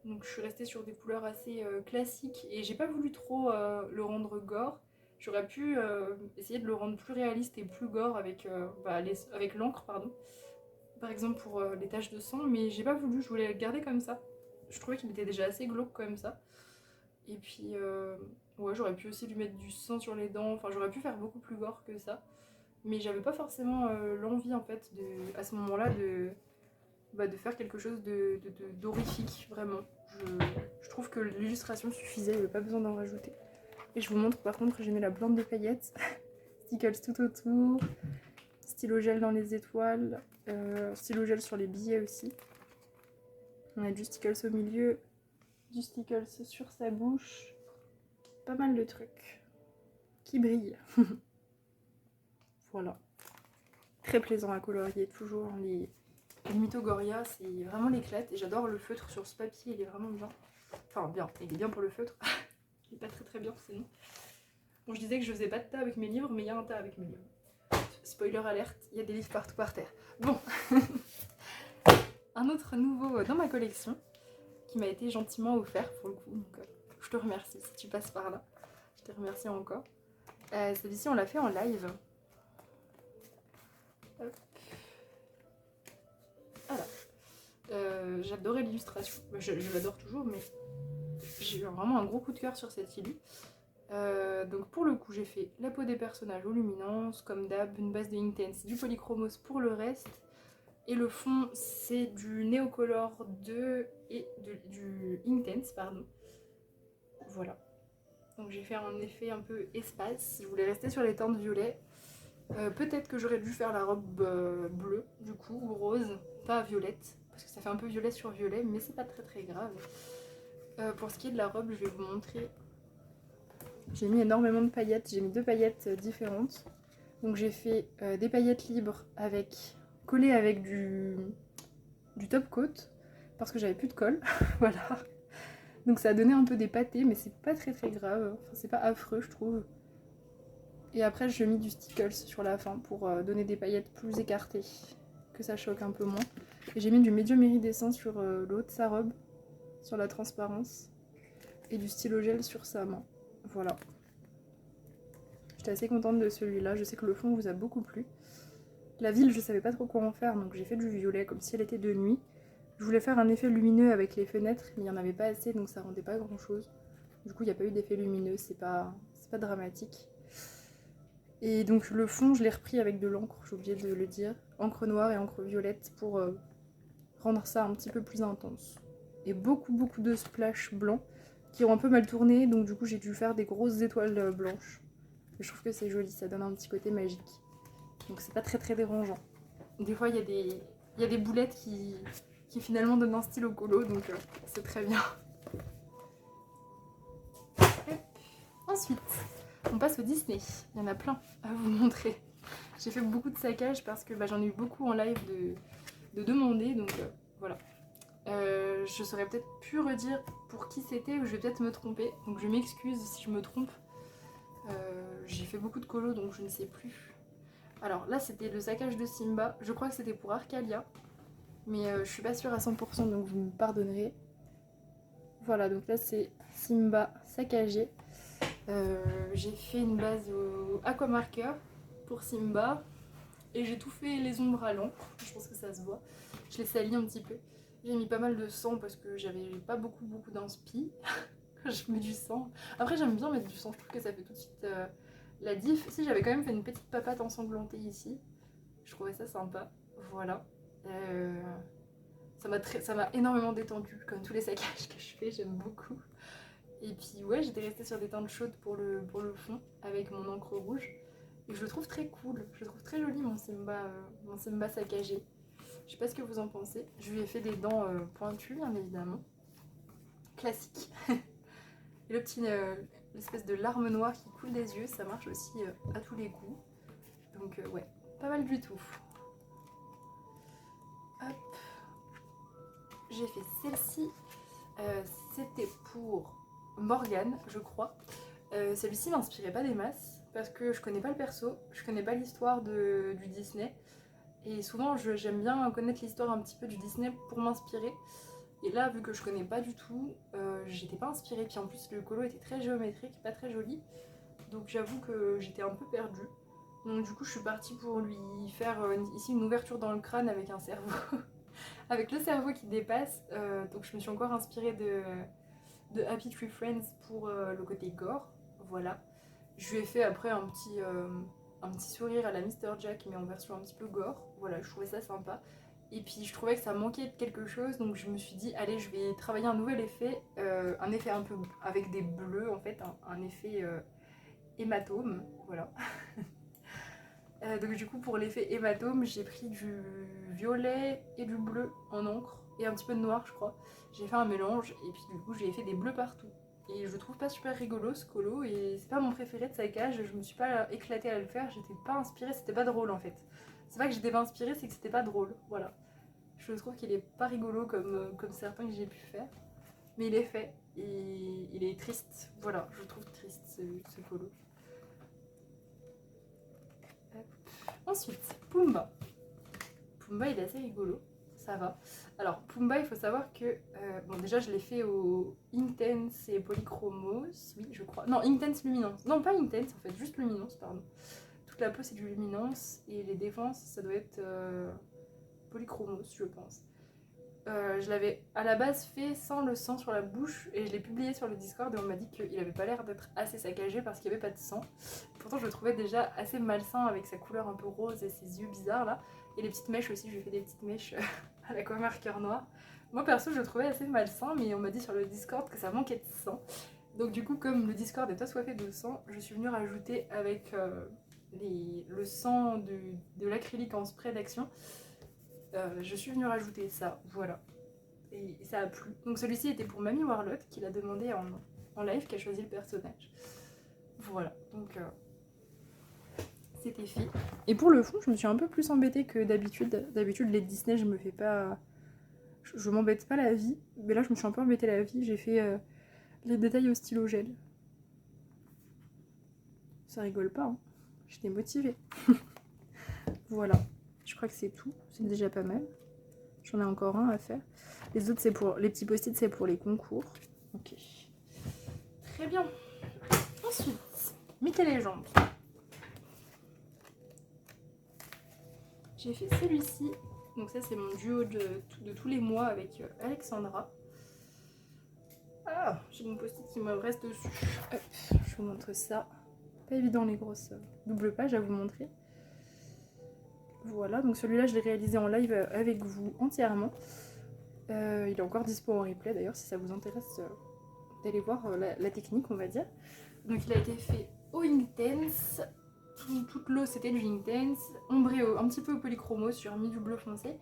Donc je suis restée sur des couleurs assez classiques et j'ai pas voulu trop le rendre gore. J'aurais pu essayer de le rendre plus réaliste et plus gore avec, avec l'encre, pardon. Par exemple pour les taches de sang, mais j'ai pas voulu, je voulais le garder comme ça. Je trouvais qu'il était déjà assez glauque comme ça. Et puis, ouais, j'aurais pu aussi lui mettre du sang sur les dents, enfin j'aurais pu faire beaucoup plus gore que ça. Mais j'avais pas forcément l'envie en fait, à ce moment-là, de faire quelque chose d'horrifique, vraiment. Je trouve que l'illustration suffisait, il n'y avait pas besoin d'en rajouter. Et je vous montre par contre, j'ai mis la plante de paillettes, stickers tout autour, stylo gel dans les étoiles, stylo gel sur les billets aussi. On a du stickers au milieu, du stickers sur sa bouche, pas mal de trucs qui brillent. Voilà. Très plaisant à colorier, toujours. Les Mythogoria, c'est vraiment l'éclate et j'adore le feutre sur ce papier, il est vraiment bien. Enfin bien, il est bien pour le feutre. Il est pas très très bien sinon. Bon, je disais que je faisais pas de tas avec mes livres, mais il y a un tas avec mes livres. Spoiler alerte, il y a des livres partout par terre. Bon. Un autre nouveau dans ma collection, qui m'a été gentiment offert pour le coup, donc je te remercie si tu passes par là. Je te remercie encore. Celui-ci on l'a fait en live. Hop. Voilà. J'adorais l'illustration. Je l'adore toujours, mais j'ai eu vraiment un gros coup de cœur sur cette illu. Donc pour le coup j'ai fait la peau des personnages aux luminances, comme d'hab, une base de Inktense, du polychromos pour le reste. Et le fond c'est du Neocolor 2 et du Inktense, pardon. Voilà. Donc j'ai fait un effet un peu espace, je voulais rester sur les teintes violet. Peut-être que j'aurais dû faire la robe bleue du coup, ou rose, pas violette, parce que ça fait un peu violet sur violet, mais c'est pas très très grave. Pour ce qui est de la robe, je vais vous montrer. J'ai mis énormément de paillettes, j'ai mis 2 paillettes différentes. Donc j'ai fait des paillettes libres collées avec du top coat, parce que j'avais plus de colle, voilà. Donc ça a donné un peu des pâtés, mais c'est pas très très grave, enfin, c'est pas affreux je trouve. Et après j'ai mis du stickles sur la fin pour donner des paillettes plus écartées, que ça choque un peu moins. Et j'ai mis du médium iridescent sur le haut de sa robe, sur la transparence, et du stylo gel sur sa main. Voilà. J'étais assez contente de celui-là, je sais que le fond vous a beaucoup plu. La ville, je savais pas trop quoi en faire, donc j'ai fait du violet comme si elle était de nuit. Je voulais faire un effet lumineux avec les fenêtres, mais il n'y en avait pas assez, donc ça rendait pas grand chose. Du coup, il n'y a pas eu d'effet lumineux, c'est pas dramatique. Et donc le fond, je l'ai repris avec de l'encre, j'ai oublié de le dire. Encre noire et encre violette pour rendre ça un petit peu plus intense. Et beaucoup de splash blancs qui ont un peu mal tourné, donc du coup j'ai dû faire des grosses étoiles blanches. Et je trouve que c'est joli, ça donne un petit côté magique. Donc c'est pas très très dérangeant. Des fois il y a des boulettes qui finalement donnent un style au colo, donc c'est très bien. Ensuite, on passe au Disney. Il y en a plein à vous montrer. J'ai fait beaucoup de saccages parce que j'en ai eu beaucoup en live de demander, donc voilà. Je saurais peut-être plus redire pour qui c'était, ou je vais peut-être me tromper, donc je m'excuse si je me trompe. J'ai fait beaucoup de colos, donc je ne sais plus. Alors là, c'était le saccage de Simba. Je crois que c'était pour Arcalia, mais je suis pas sûre à 100%, donc vous me pardonnerez. Voilà, donc là c'est Simba saccagé. J'ai fait une base au aquamarker pour Simba et j'ai tout fait les ombres à l'encre, je pense que ça se voit. Je les salis un petit peu. J'ai mis pas mal de sang parce que j'avais pas beaucoup d'inspi quand je mets du sang. Après j'aime bien mettre du sang, je trouve que ça fait tout de suite la diff. Si, j'avais quand même fait une petite papate ensanglantée ici, je trouvais ça sympa. Voilà. Ça m'a énormément détendue, comme tous les saccages que je fais, j'aime beaucoup. Et puis ouais, j'étais restée sur des teintes chaudes pour le fond avec mon encre rouge. Et je le trouve très cool, je le trouve très joli mon Simba saccagé. Je sais pas ce que vous en pensez. Je lui ai fait des dents pointues bien évidemment. Classique. Et le petit, l'espèce de larme noire qui coule des yeux, ça marche aussi à tous les coups. Donc ouais, pas mal du tout. Hop. J'ai fait celle-ci. C'était pour Morgane, je crois. Celui-ci m'inspirait pas des masses parce que je connais pas le perso, je connais pas l'histoire du Disney. Et souvent, j'aime bien connaître l'histoire un petit peu du Disney pour m'inspirer. Et là, vu que je connais pas du tout, j'étais pas inspirée. Puis en plus, le colo était très géométrique, pas très joli. Donc j'avoue que j'étais un peu perdue. Donc du coup, je suis partie pour lui faire ici une ouverture dans le crâne avec un cerveau. Avec le cerveau qui dépasse. Donc je me suis encore inspirée de Happy Tree Friends pour le côté gore. Voilà. Je lui ai fait après un petit sourire à la Mr. Jack, mais en version un petit peu gore. Voilà, je trouvais ça sympa. Et puis je trouvais que ça manquait de quelque chose, donc je me suis dit, allez, je vais travailler un nouvel effet. Un effet un peu avec des bleus, en fait, un effet hématome. Voilà. Donc du coup, pour l'effet hématome, j'ai pris du violet et du bleu en encre, et un petit peu de noir, je crois. J'ai fait un mélange, et puis du coup, j'ai fait des bleus partout. Et je le trouve pas super rigolo ce colo, et c'est pas mon préféré de saccage, je me suis pas éclatée à le faire, j'étais pas inspirée, c'était pas drôle en fait. C'est pas que j'étais pas inspirée, c'est que c'était pas drôle, voilà. Je trouve qu'il est pas rigolo comme certains que j'ai pu faire, mais il est fait, et il est triste, voilà, je le trouve triste ce colo. Ensuite, Pumba. Pumba, il est assez rigolo, ça va. Alors, Pumba, il faut savoir que... bon, déjà, je l'ai fait au Intense et Polychromos, oui, je crois. Non, Intense Luminance. Non, pas Intense, en fait, juste Luminance, pardon. Toute la peau, c'est du Luminance, et les défenses, ça doit être Polychromos, je pense. Je l'avais à la base fait sans le sang sur la bouche et je l'ai publié sur le Discord et on m'a dit qu'il avait pas l'air d'être assez saccagé parce qu'il n'y avait pas de sang. Pourtant je le trouvais déjà assez malsain avec sa couleur un peu rose et ses yeux bizarres là. Et les petites mèches aussi, je lui ai fait des petites mèches à la marqueur noir. Moi perso je le trouvais assez malsain, mais on m'a dit sur le Discord que ça manquait de sang. Donc du coup comme le Discord est assoiffé de sang, je suis venue rajouter avec le sang de l'acrylique en spray d'action. Je suis venue rajouter ça, voilà. Et ça a plu. Donc celui-ci était pour Mamie Warlotte qui l'a demandé en live, qui a choisi le personnage. Voilà, donc c'était fait. Et pour le fond, je me suis un peu plus embêtée que d'habitude. D'habitude, les Disney, je me fais pas... Je m'embête pas la vie. Mais là, je me suis un peu embêtée la vie. J'ai fait les détails au stylo gel. Ça rigole pas, hein. J'étais motivée. Voilà. Je crois que c'est tout. C'est déjà pas mal. J'en ai encore un à faire. Les autres, c'est pour... Les petits post-it, c'est pour les concours. Ok. Très bien. Ensuite, Mickey Légende. J'ai fait celui-ci. Donc ça, c'est mon duo de tous les mois avec Alexandra. Ah, j'ai mon post-it qui me reste dessus. Hop, je vous montre ça. Pas évident les grosses double pages à vous montrer. Voilà, donc celui-là, je l'ai réalisé en live avec vous entièrement. Il est encore dispo en replay d'ailleurs, si ça vous intéresse d'aller voir la technique, on va dire. Donc il a été fait au Intense. Toute l'eau c'était du Intense, ombré un petit peu au polychromos, sur mis du bleu foncé.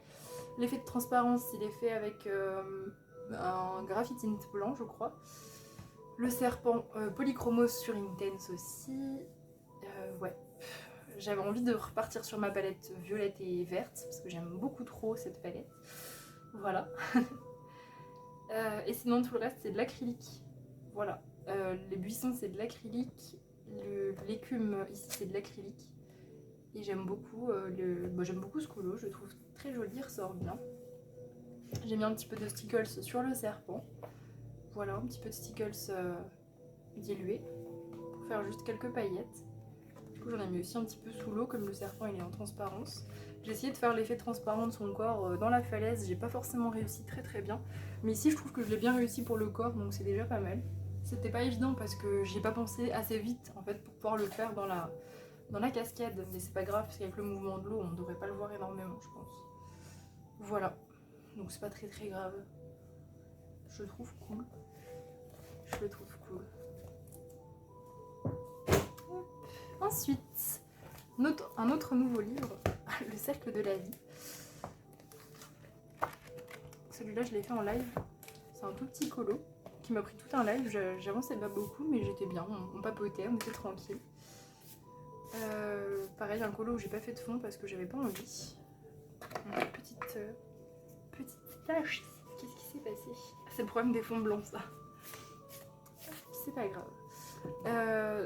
L'effet de transparence il est fait avec un graphite blanc je crois. Le serpent polychromos sur Intense aussi. Ouais, j'avais envie de repartir sur ma palette violette et verte parce que j'aime beaucoup trop cette palette. Voilà. Et sinon tout le reste c'est de l'acrylique. Voilà. Les buissons c'est de l'acrylique. L'écume ici c'est de l'acrylique et j'aime beaucoup, j'aime beaucoup ce colo, je le trouve très joli, il ressort bien. J'ai mis un petit peu de stickles sur le serpent, voilà, un petit peu de stickles dilués pour faire juste quelques paillettes. Du coup j'en ai mis aussi un petit peu sous l'eau comme le serpent il est en transparence. J'ai essayé de faire l'effet transparent de son corps dans la falaise, j'ai pas forcément réussi très bien, mais ici je trouve que je l'ai bien réussi pour le corps donc c'est déjà pas mal. C'était pas évident parce que j'ai pas pensé assez vite en fait pour pouvoir le faire dans la cascade, mais c'est pas grave parce qu'avec le mouvement de l'eau on devrait pas le voir énormément je pense. Voilà, donc c'est pas très grave. Je le trouve cool. Je le trouve cool. cool. Ensuite, un autre nouveau livre, Le cercle de la vie. Celui-là, je l'ai fait en live. C'est un tout petit colo qui m'a pris tout un live. J'avançais pas beaucoup, mais j'étais bien. On papotait, on était tranquille. Pareil, un colo où j'ai pas fait de fond parce que j'avais pas envie. Une petite tache. Qu'est-ce qui s'est passé? C'est le problème des fonds blancs, ça. C'est pas grave.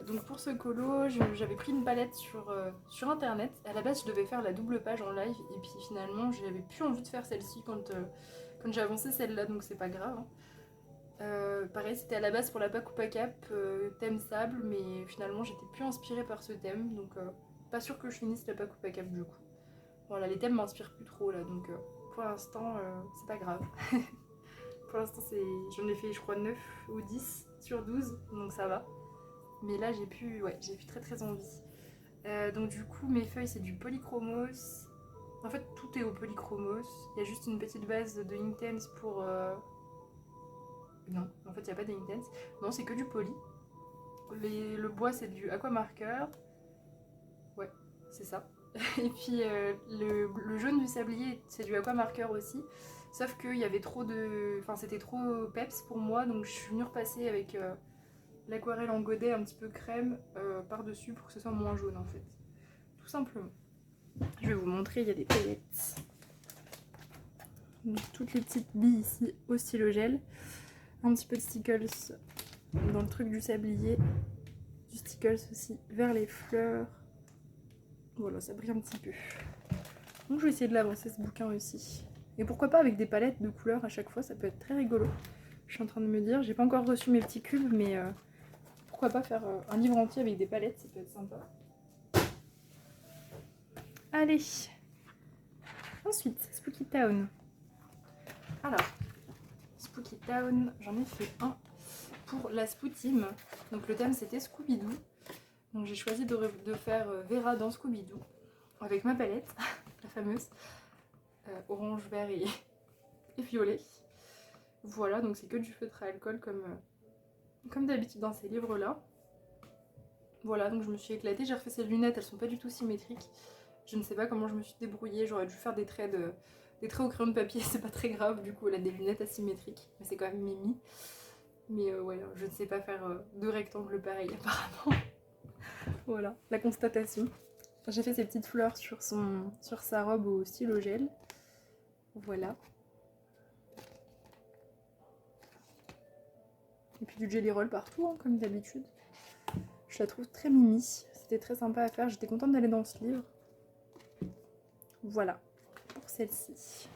Donc pour ce colo, j'avais pris une palette sur internet. À la base, je devais faire la double page en live et puis finalement, j'avais plus envie de faire celle-ci quand j'ai avancé celle-là, donc c'est pas grave. Pareil, c'était à la base pour la Pack ou Pas Cap, thème sable, mais finalement, j'étais plus inspirée par ce thème, donc pas sûr que je finisse la Pack ou Pas Cap du coup. Voilà, les thèmes m'inspirent plus trop là, donc pour l'instant, c'est pas grave. Pour l'instant, j'en ai fait, je crois, 9 ou 10 sur 12, donc ça va. Mais là, j'ai plus très envie. Donc du coup, mes feuilles, c'est du polychromos. En fait, tout est au polychromos. Il y a juste une petite base de Inktense pour... Non, en fait, il n'y a pas d'Inktense. Non, c'est que du poly. Le bois, c'est du aquamarker. Ouais, c'est ça. Et puis, le jaune du sablier, c'est du aquamarker aussi. Sauf qu'il y avait trop de... Enfin, c'était trop peps pour moi, donc je suis venue repasser avec l'aquarelle en godet un petit peu crème par-dessus pour que ce soit moins jaune, en fait. Tout simplement. Je vais vous montrer, il y a des paillettes. Donc, toutes les petites billes ici au stylogel. Un petit peu de stickles dans le truc du sablier. Du stickles aussi vers les fleurs. Voilà, ça brille un petit peu. Donc je vais essayer de l'avancer ce bouquin aussi. Et pourquoi pas avec des palettes de couleurs à chaque fois, ça peut être très rigolo. Je suis en train de me dire, j'ai pas encore reçu mes petits cubes, mais pourquoi pas faire un livre entier avec des palettes, ça peut être sympa. Allez. Ensuite, Spooky Town. Alors, Spooky Town, j'en ai fait un pour la Spoutime. Donc le thème c'était Scooby-Doo. Donc j'ai choisi de faire Vera dans Scooby-Doo avec ma palette, la fameuse, orange, vert et violet. Voilà, donc c'est que du feutre à alcool comme d'habitude dans ces livres-là. Voilà, donc je me suis éclatée, j'ai refait ces lunettes, elles sont pas du tout symétriques. Je ne sais pas comment je me suis débrouillée, j'aurais dû faire des traits au crayon de papier, c'est pas très grave, du coup elle a des lunettes asymétriques, mais c'est quand même Mimi. Mais ouais, je ne sais pas faire deux rectangles pareils apparemment. Voilà, la constatation. J'ai fait ces petites fleurs sur sa robe au stylo gel. Voilà. Et puis du jelly roll partout, hein, comme d'habitude. Je la trouve très mimi. C'était très sympa à faire. J'étais contente d'aller dans ce livre. Voilà, pour celle-ci.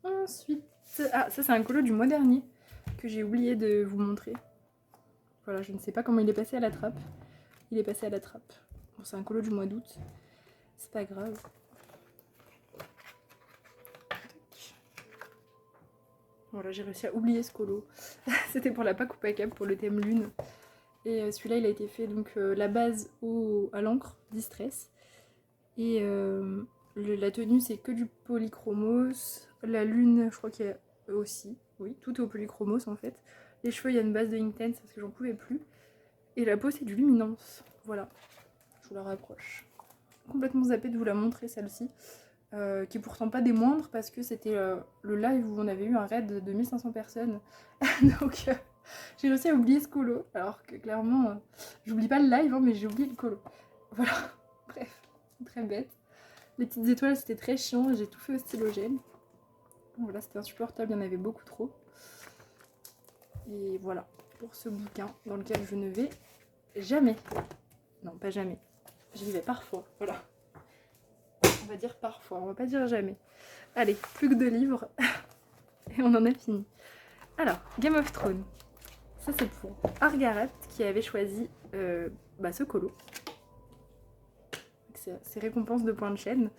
Ensuite... Ah, ça c'est un colo du mois dernier que j'ai oublié de vous montrer. Voilà, je ne sais pas comment il est passé à la trappe. Il est passé à la trappe. Bon, c'est un colo du mois d'août. C'est pas grave. Voilà, j'ai réussi à oublier ce colo. C'était pour la Pack ou Pas Cap, pour le thème lune. Et celui-là, il a été fait donc la base à l'encre Distress. Et la tenue, c'est que du polychromos. La lune, je crois qu'il y a aussi. Oui, tout est au polychromos en fait. Les cheveux, il y a une base de Inktense parce que j'en pouvais plus. Et la peau, c'est du luminance. Voilà, je vous la rapproche. Complètement zappée de vous la montrer celle-ci. Qui est pourtant pas des moindres parce que c'était le live où on avait eu un raid de 1500 personnes. Donc j'ai réussi à oublier ce colo. Alors que clairement, j'oublie pas le live, hein, mais j'ai oublié le colo. Voilà, bref, très bête. Les petites étoiles, c'était très chiant. J'ai tout fait au stylo gel. Voilà, c'était insupportable, il y en avait beaucoup trop. Et voilà, pour ce bouquin dans lequel je ne vais jamais. Non, pas jamais. J'y vais parfois, voilà. On va dire parfois, on va pas dire jamais. Allez, plus que 2 livres. Et on en a fini. Alors, Game of Thrones. Ça c'est pour Argarat qui avait choisi ce colo. Ces récompenses de points de chaîne.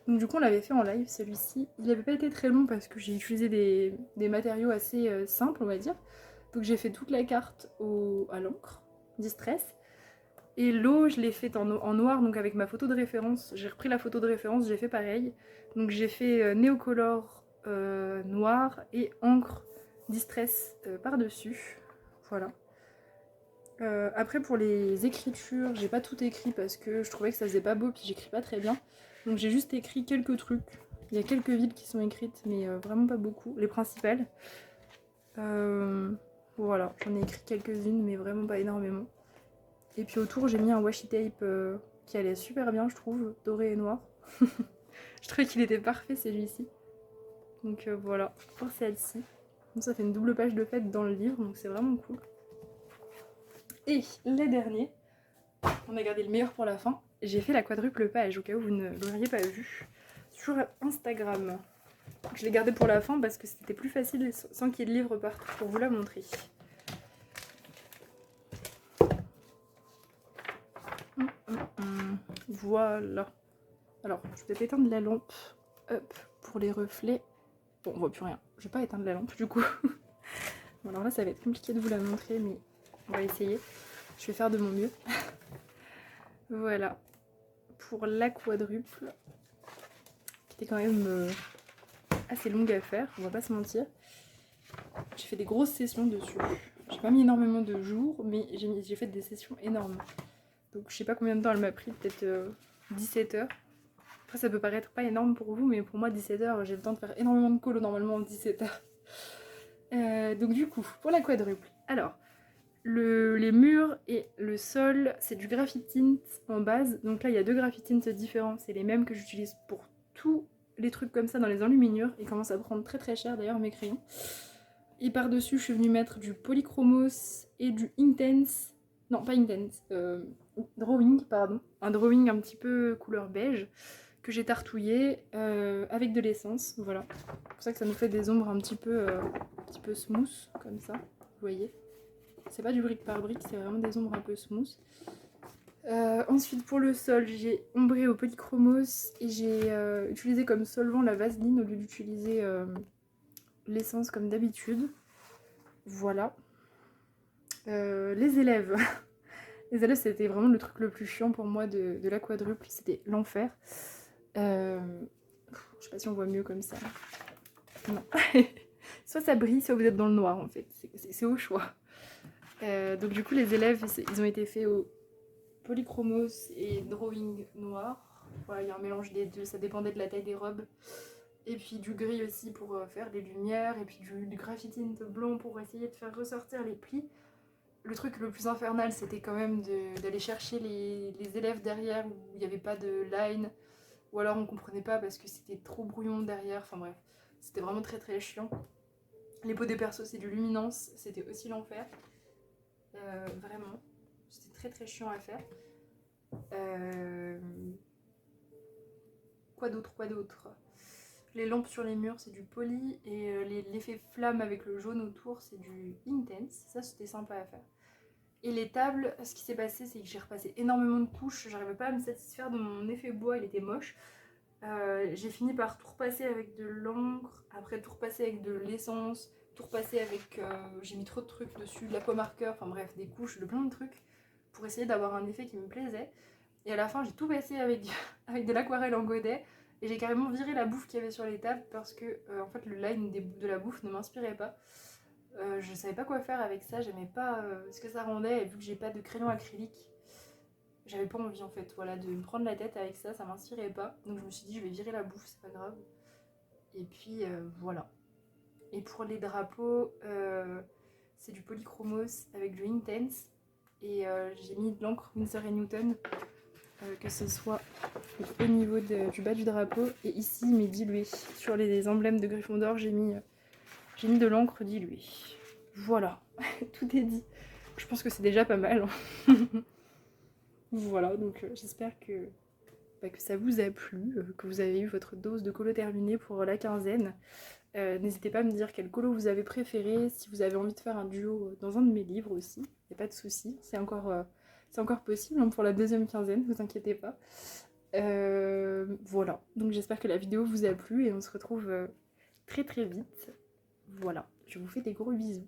Donc du coup on l'avait fait en live celui-ci. Il n'avait pas été très long parce que j'ai utilisé des matériaux assez simples on va dire. Donc j'ai fait toute la carte à l'encre, Distress. Et l'eau je l'ai faite en noir donc avec ma photo de référence. J'ai repris la photo de référence, j'ai fait pareil. Donc j'ai fait Néocolor noir et encre Distress par-dessus. Voilà. Après pour les écritures, j'ai pas tout écrit parce que je trouvais que ça faisait pas beau puis j'écris pas très bien. Donc j'ai juste écrit quelques trucs. Il y a quelques villes qui sont écrites mais vraiment pas beaucoup. Les principales. Voilà, j'en ai écrit quelques-unes mais vraiment pas énormément. Et puis autour j'ai mis un washi tape qui allait super bien je trouve, doré et noir. Je trouvais qu'il était parfait celui-ci. Donc voilà, pour celle-ci. Donc ça fait une double page de fête dans le livre donc c'est vraiment cool. Et les derniers, on a gardé le meilleur pour la fin. J'ai fait la quadruple page, au cas où vous ne l'auriez pas vu, sur Instagram. Je l'ai gardé pour la fin parce que c'était plus facile sans qu'il y ait de livre partout pour vous la montrer. Voilà. Alors, je vais peut-être éteindre la lampe. Hop, pour les reflets. Bon, on voit plus rien. Je vais pas éteindre la lampe du coup. Bon, alors là, ça va être compliqué de vous la montrer, mais on va essayer. Je vais faire de mon mieux. Voilà. Pour la quadruple, qui était quand même assez longue à faire, on va pas se mentir. J'ai fait des grosses sessions dessus. J'ai pas mis énormément de jours, mais j'ai fait des sessions énormes. Donc je sais pas combien de temps elle m'a pris, peut-être 17 heures. Après ça peut paraître pas énorme pour vous, mais pour moi 17 heures, j'ai le temps de faire énormément de colos normalement en 17 heures. Donc du coup, pour la quadruple, alors, les murs et le sol, c'est du graphitint en base. Donc là, il y a 2 graphitints différents. C'est les mêmes que j'utilise pour tous les trucs comme ça dans les enluminures. Ils commencent à prendre très très cher d'ailleurs mes crayons. Et par-dessus, je suis venue mettre du polychromos et du intense. Non, pas intense. Drawing, pardon. Un drawing un petit peu couleur beige que j'ai tartouillé avec de l'essence. Voilà. C'est pour ça que ça nous fait des ombres un petit peu smooth, comme ça. Vous voyez. C'est pas du brique par brique, c'est vraiment des ombres un peu smooth. Ensuite pour le sol, j'ai ombré au polychromos et j'ai utilisé comme solvant la vaseline au lieu d'utiliser l'essence comme d'habitude. Voilà. Les élèves. Les élèves c'était vraiment le truc le plus chiant pour moi de la quadruple, c'était l'enfer. Je sais pas si on voit mieux comme ça. Non. Soit ça brille, soit vous êtes dans le noir en fait. C'est au choix. Donc du coup les élèves ils ont été faits au polychromos et drawing noir. Voilà, il y a un mélange des deux, ça dépendait de la taille des robes. Et puis du gris aussi pour faire les lumières, et puis du graphitint blanc pour essayer de faire ressortir les plis. Le truc le plus infernal c'était quand même d'aller chercher les élèves derrière où il n'y avait pas de line, ou alors on comprenait pas parce que c'était trop brouillon derrière, enfin bref, c'était vraiment très très chiant. Les peaux des persos c'est du luminance, c'était aussi l'enfer. Vraiment, c'était très très chiant à faire. Quoi d'autre? Les lampes sur les murs c'est du poly et l'effet flamme avec le jaune autour c'est du intense, ça c'était sympa à faire. Et les tables, ce qui s'est passé c'est que j'ai repassé énormément de couches, j'arrivais pas à me satisfaire de mon effet bois, il était moche. J'ai fini par tout repasser avec de l'encre, après tout repasser avec de l'essence, tout repasser avec... j'ai mis trop de trucs dessus, de l'aquamarqueur, enfin bref, des couches, de plein de trucs, pour essayer d'avoir un effet qui me plaisait. Et à la fin, j'ai tout passé avec, avec de l'aquarelle en godet, et j'ai carrément viré la bouffe qu'il y avait sur les tables, parce que en fait, le line de la bouffe ne m'inspirait pas. Je savais pas quoi faire avec ça, j'aimais pas ce que ça rendait, et vu que j'ai pas de crayon acrylique, j'avais pas envie en fait, voilà, de me prendre la tête avec ça, ça m'inspirait pas. Donc je me suis dit je vais virer la bouffe, c'est pas grave. Et puis voilà. Et pour les drapeaux, c'est du polychromos avec du intense. Et j'ai mis de l'encre Winsor & Newton, que ce soit au niveau du bas du drapeau. Et ici, mais dilué. Sur les emblèmes de Gryffondor, j'ai mis de l'encre diluée. Voilà, tout est dit. Je pense que c'est déjà pas mal. Voilà, donc j'espère que ça vous a plu, que vous avez eu votre dose de colo terminée pour la quinzaine. N'hésitez pas à me dire quel colo vous avez préféré, si vous avez envie de faire un duo dans un de mes livres aussi, il n'y a pas de souci, c'est encore possible hein, pour la deuxième quinzaine, ne vous inquiétez pas. Voilà, donc j'espère que la vidéo vous a plu et on se retrouve très très vite. Voilà, je vous fais des gros bisous.